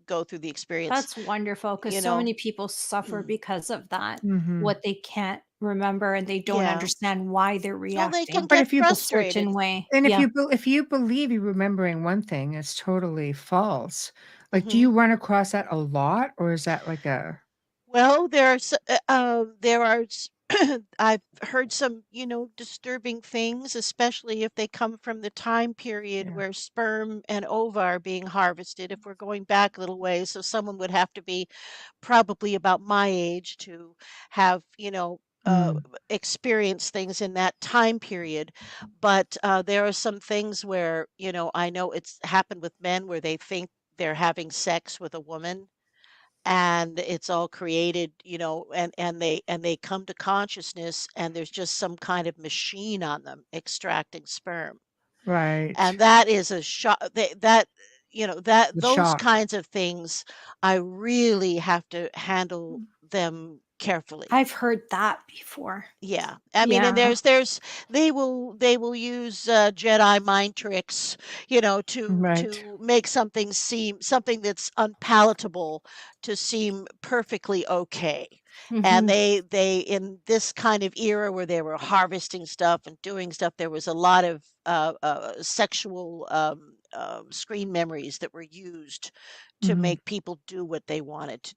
go through the experience, That's wonderful because you so know. many people suffer Mm. because of that, Mhm. what they can't remember and they don't Yeah. understand why they're Well, they can reacting But get if you a certain frustrated. way. and Yeah. if you believe you're remembering one thing, it's totally false. Like, do Mhm. you run across that a lot, or is that like a Well, there are I've heard some, disturbing things, especially if they come from the time period yeah. where sperm and ova are being harvested. If we're going back a little ways, so someone would have to be probably about my age to have, Mm, experienced things in that time period. But there are some things where, I know it's happened with men where they think they're having sex with a woman and it's all created, and they come to consciousness and there's just some kind of machine on them extracting sperm, and right. that is a shock. That The those shock. kinds of things, I really have to handle them carefully. I've heard that before. Yeah, I mean, and Yeah. they will use Jedi mind tricks, to Right. make something that's unpalatable to seem perfectly okay. And Mhm. they in this kind of era where they were harvesting stuff and doing stuff, there was a lot of sexual screen memories that were used to Mhm. make people do what they wanted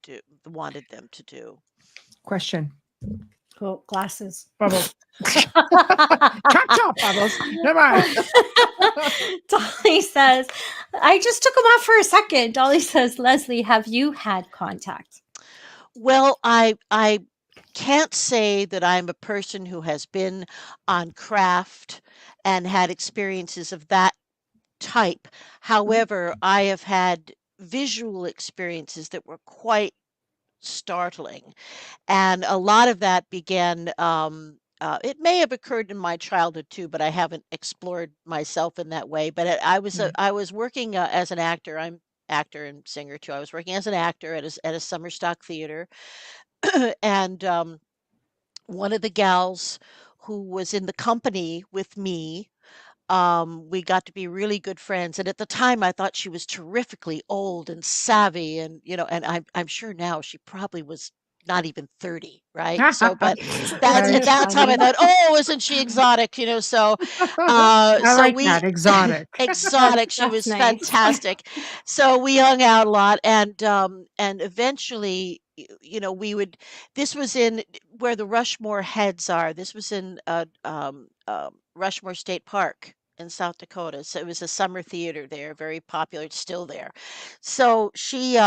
them to do. Question. Cool. Glasses. Bubbles. Chop, chop, Bubbles. Come on. Dolly says, I just took them off for a second. Dolly says, Lesley, have you had contact? Well, I can't say that I'm a person who has been on craft and had experiences of that type. However, I have had visual experiences that were quite startling. And a lot of that began, it may have occurred in my childhood too, but I haven't explored myself in that way. But I was working as an actor. I'm actor and singer too. I was working as an actor at a summer stock theater, and one of the gals who was in the company with me, we got to be really good friends, and at the time, I thought she was terrifically old and savvy, and, and I'm sure now she probably was not even 30, right? So, but at Right. that time, I thought, "Oh, isn't she exotic?" So, I like we that, exotic. exotic, she That's was nice. fantastic. So we hung out a lot, and eventually, this was in where the Rushmore heads are. This was in, Rushmore State Park in South Dakota. So it was a summer theater there, very popular. It's still there. So she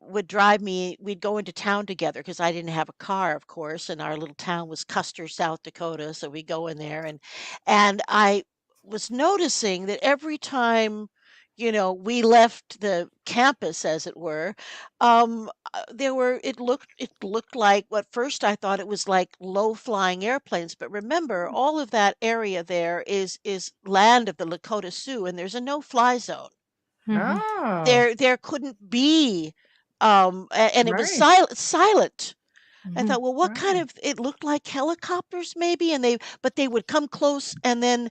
would drive me. We'd go into town together because I didn't have a car, of course, and our little town was Custer, South Dakota. So we go in there, and I was noticing that every time, we left the campus, as it were, it looked like, well, at first I thought it was like low flying airplanes, but remember, all of that area there is land of the Lakota Sioux, and there's a no fly zone. Mhm. Oh, There couldn't be, and it was right, silent. I Mhm. thought, well, what kind right. of, it looked like helicopters maybe, but they would come close and then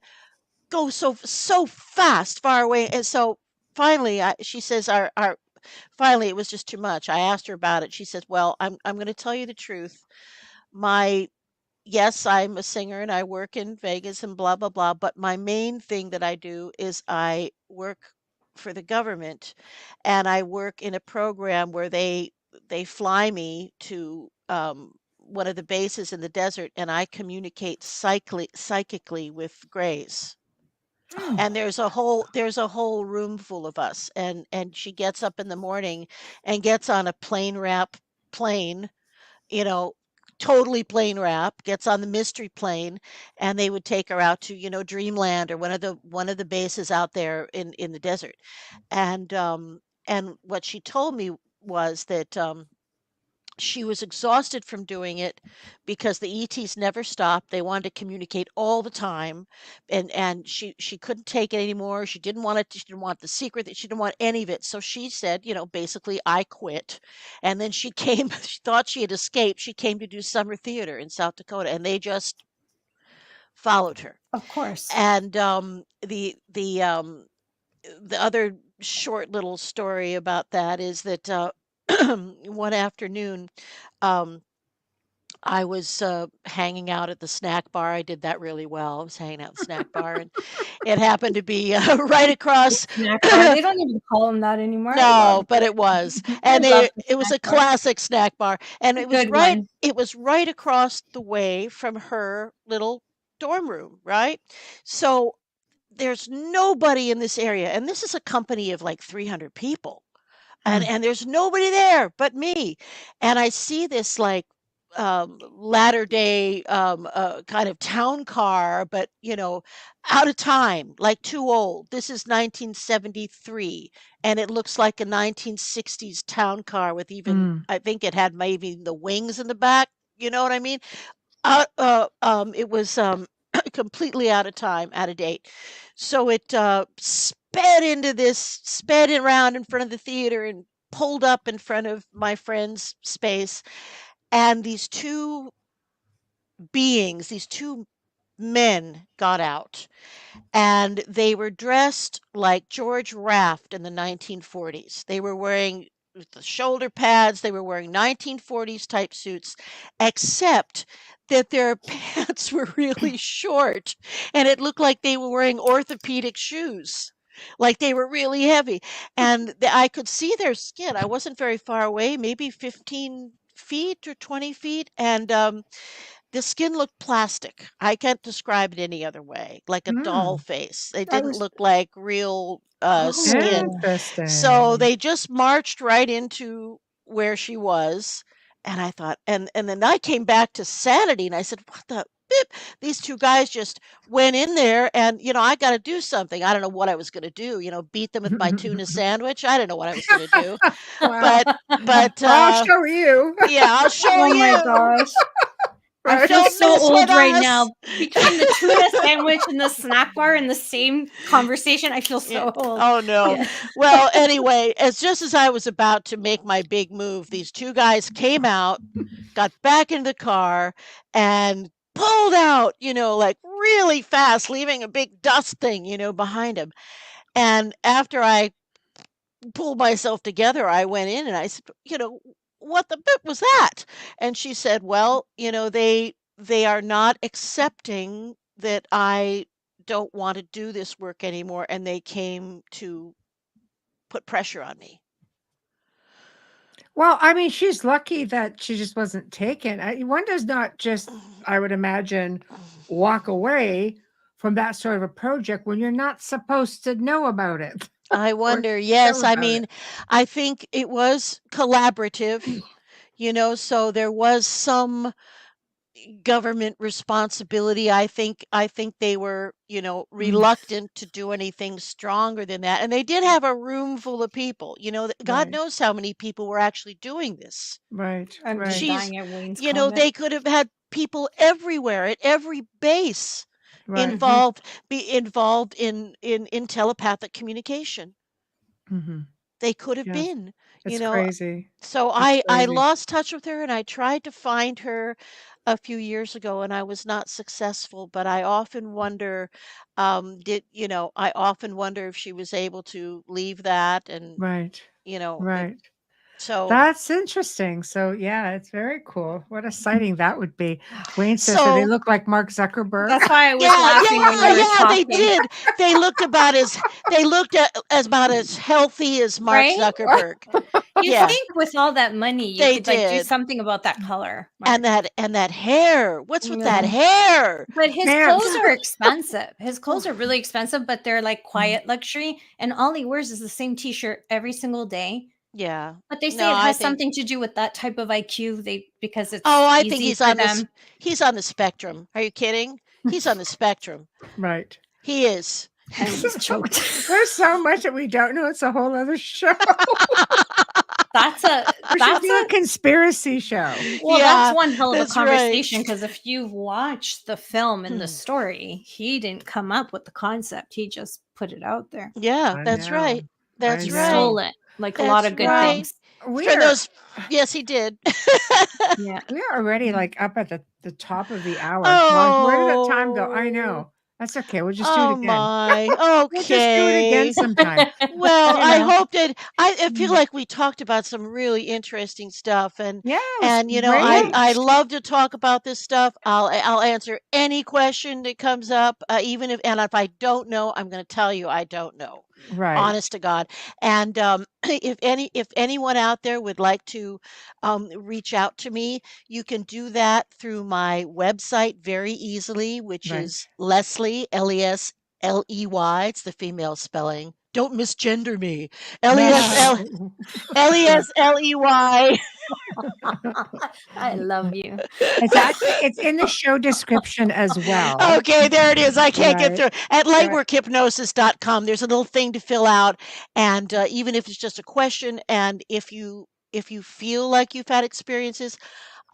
go so fast, far away. And so finally, she says, our finally it was just too much. I asked her about it. She says, well, I'm going to tell you the truth. My Yes, I'm a singer and I work in Vegas and blah, blah, blah. But my main thing that I do is I work for the government, and I work in a program where they fly me to one of the bases in the desert, and I communicate psychically with grays. Hmm. And there's a whole room full of us, and she gets up in the morning and gets on a plane, you know, totally plane wrap, gets on the mystery plane, and they would take her out to, Dreamland or one of the bases out there in the desert. And what she told me was that she was exhausted from doing it because the ETs never stopped. They wanted to communicate all the time, and she couldn't take it anymore. She didn't want it. She didn't want the secret. She didn't want any of it. So she said, basically, I quit. And then she came. She thought she had escaped. She came to do summer theater in South Dakota, and they just followed her. Of course. And the other short little story about that is that one afternoon. Um, I was hanging out at the snack bar. I did that really well. I was hanging out at the snack bar, and it happened to be right across. Snack bar. They don't even call them that anymore. I No, love but it was, I and love the it was a snack bar. classic snack bar, and It's a good one. it was right across the way from her little dorm room, right? So there's nobody in this area, and this is a company of like 300 people. Hmm. And there's nobody there but me, and I see this like latter day kind of town car, but out of time, like too old. This is 1973, and it looks like a 1960s town car with even, Hmm. I think it had maybe the wings in the back. You know what I mean? It was completely out of time, out of date. So it sped around in front of the theater and pulled up in front of my friend's space. And these two men got out, and they were dressed like George Raft in the 1940s. They were wearing the shoulder pads, they were wearing 1940s type suits, except that their pants were really short, and it looked like they were wearing orthopedic shoes. Like they were really heavy, and I could see their skin. I wasn't very far away, maybe 15 feet or 20 feet, and the skin looked plastic. I can't describe it any other way, like a doll Hmm. face. They I didn't was look like real skin. oh So Interesting. they just marched right into where she was. And I thought, and then I came back to sanity, and I said, what the beep. These two guys just went in there, and I got to do something. I don't know what I was going to do. Beat them with my tuna sandwich. I don't know what I was going to do, Wow. but I'll show you. yeah, I'll show Oh you. my gosh. I Right. feel Don't so mess old with right us. now. Between the tuna sandwich and the snack bar in the same conversation, I feel so old. Oh no. Yeah. Well, anyway, just as I was about to make my big move, these two guys came out, got back in the car, and pulled out, like really fast, leaving a big dust thing, behind them. And after I pulled myself together, I went in and I said, what the bit was that? And she said, well, they are not accepting that I don't want to do this work anymore, and they came to put pressure on me. Well, I mean, she's lucky that she just wasn't taken. One does not just, I would imagine, walk away from that sort of a project when you're not supposed to know about it. I or wonder, care yes, I about mean, it. I think it was collaborative, so there was some government responsibility. I think they were, reluctant to do anything stronger than that. And they did have a room full of people. God Right. knows how many people were actually doing this. Right. I'm just Right. dying at Wayne's comment. They could have had people everywhere at every base Right. involved in telepathic communication. Mm-hmm. They could have Yes. been, It's crazy. So It's I crazy. lost touch with her, and I tried to find her a few years ago, and I was not successful. But I often wonder, I often wonder if she was able to leave that, and Right. Right. so That's interesting. So yeah, it's very cool. What a sighting that would be. Wayne says, so they So- look like Mark Zuckerberg. That's why I was laughing when you were talking. they did. They looked about as healthy as Mark Right? Zuckerberg. You Yeah. think with all that money, you They could like do did. something about that color. And that hair. What's with that Yeah. hair? But his Pants. clothes are expensive. His clothes are really expensive, but they're like quiet luxury. And all he wears is the same t-shirt every single day. Yeah. But they say No, it I has think- something to do with that type of IQ. Because it's Oh, I easy think he's for on them. he's on the spectrum. Are you kidding? He's on the spectrum. Right. He is. I almost choked. There's so much that we don't know. It's a whole other show. That's a We should do a conspiracy show. well, Yeah, that's one hell of a that's right. conversation because if you've watched the film and the story, he didn't come up with the concept. He just put it out there. Yeah, I that's know. right. That's I know. right. Stole it. Like a lot That's of good right. things. We For are, those, yes, he did. Yeah. we are already like up at the top of the hour. Gosh, where did that time go? I know. That's okay. We'll just do it Oh again. my. We'll just do it again Okay. sometime. Well, You I know. hope that I feel like we talked about some really interesting stuff, and Yeah. it was and great. I love to talk about this stuff. I'll answer any question that comes up, even if I don't know, I'm going to tell you I don't know. Right. Honest to God. And if anyone out there would like to reach out to me, you can do that through my website very easily, which Right. is Lesley, Lesley. It's the female spelling. Don't misgender me. Lesley. I love you. It's in the show description as well. Okay, there it is. I can't get Right. through. At lightworkhypnosis.com, there's a little thing to fill out, and even if it's just a question, and if you feel like you've had experiences,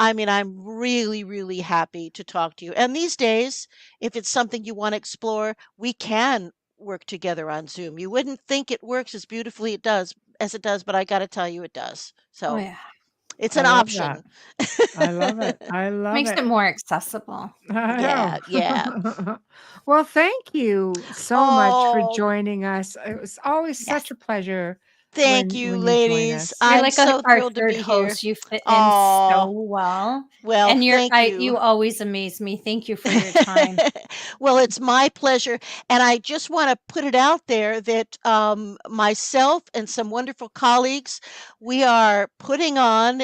I mean, I'm really, really happy to talk to you. And these days, if it's something you want to explore, we can work together on Zoom. You wouldn't think it works as beautifully as it does, but I got to tell you, it does. So Oh yeah. it's I an love option. I love it. I love Makes it. it more accessible. I Yeah, know. yeah. Well, thank you so much for Oh. joining us. It was always Yes. such a pleasure. Thank when you, you join ladies. us. You're I'm like so our thrilled to third be here. host. You fit in Aw. so well. Well, And thank you. you always amaze me. Thank you for your time. Well, it's my pleasure. And I just want to put it out there that myself and some wonderful colleagues, we are putting on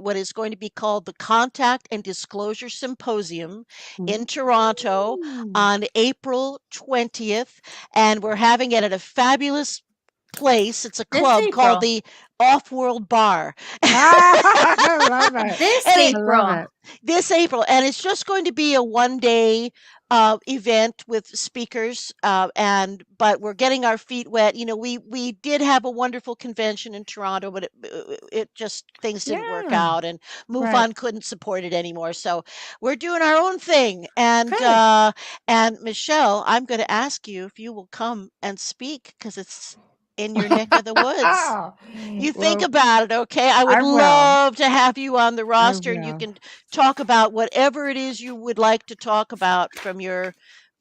what is going to be called the Contact and Disclosure Symposium in Toronto Ooh. on April 20th. And we're having it at a fabulous place. It's a This club called April. the off-world bar. I love it. This And I April. love it. this April, and it's just going to be a one-day event with speakers, but we're getting our feet wet. We did have a wonderful convention in Toronto, but it just things didn't work Yeah. out, and Move Right. On couldn't support it anymore. So we're doing our own thing, and Good. Michelle, I'm going to ask you if you will come and speak because it's in your neck of the woods. You think Well, about it, okay? I would I will. love to have you on the I roster, and you will. can talk about whatever it is you would like to talk about from your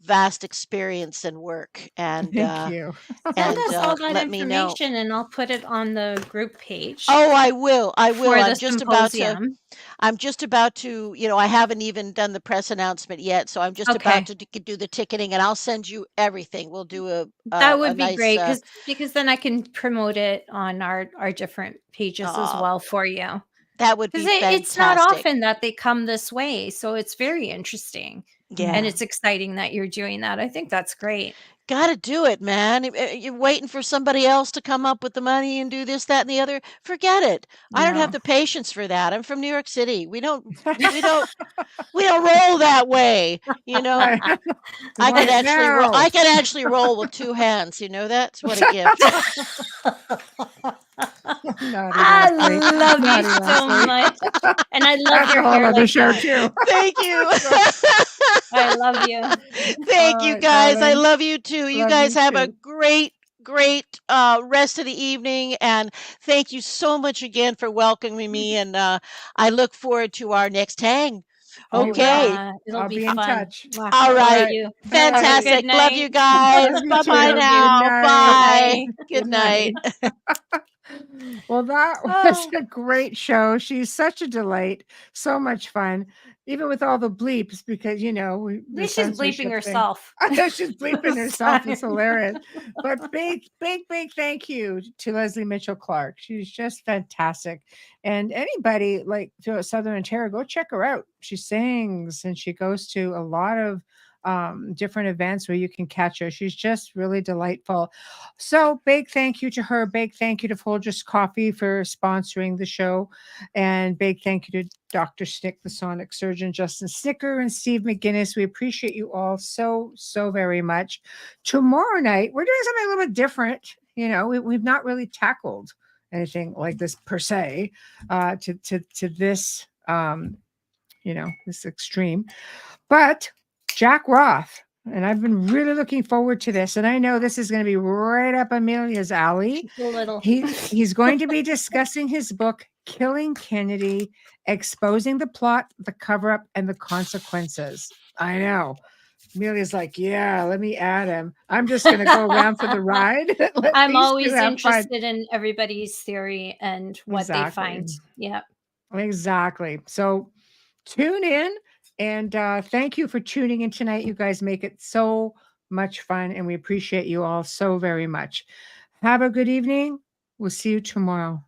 vast experience and work. And Thank you. Send us all that let me know. information, and I'll put it on the group page Oh, I will. for the I'm just about to. symposium. I'm just about to. I haven't even done the press announcement yet, so I'm just Okay. about to do the ticketing, and I'll send you everything. We'll do That a would be nice. great because then I can promote it on our different pages as well for you. That would be Because fantastic. it's not often that they come this way, so it's very interesting. Yeah. And it's exciting that you're doing that. I think that's great. Got to do it, man. You're waiting for somebody else to come up with the money and do this, that, and the other. Forget it. I don't have the patience for that. I'm from New York City. We don't roll that way. I can actually roll with two hands. That's what a gift. I love you so much, and I love your hair. Like show too. Thank you. I love you. Thank you, guys. I love you too. You guys have a great rest of the evening, and thank you so much again for welcoming me. And I look forward to our next hang. Okay. It'll be in fun. touch. All right. Fantastic. Love you guys. Bye-bye now. Bye. Good night. Well, that was a great show. She's such a delight. So much fun, even with all the bleeps, because she's bleeping herself. I know she's bleeping herself. It's hilarious. But big thank you to Lesley Mitchell-Clarke. She's just fantastic. And anybody like to Southern Ontario, go check her out. She sings and she goes to a lot of different events where you can catch her. She's just really delightful. So big thank you to her. Big thank you to Folgers Coffee for sponsoring the show. And big thank you to Dr. Snick, the sonic surgeon, Justin Snicker, and Steve McGinnis. We appreciate you all so very much. Tomorrow night, we're doing something a little bit different. We've not really tackled anything like this per se, to this, this extreme. But Jack Roth, and I've been really looking forward to this, and I know this is going to be right up Amelia's alley. He's going to be discussing his book, Killing Kennedy, exposing the plot, the cover-up, and the consequences. I know. Amelia's like, yeah, let me add him. I'm just going to go around for the ride. I'm always interested in everybody's theory and what they find. Yeah. Exactly. So tune in. And thank you for tuning in tonight. You guys make it so much fun, and we appreciate you all so very much. Have a good evening. We'll see you tomorrow.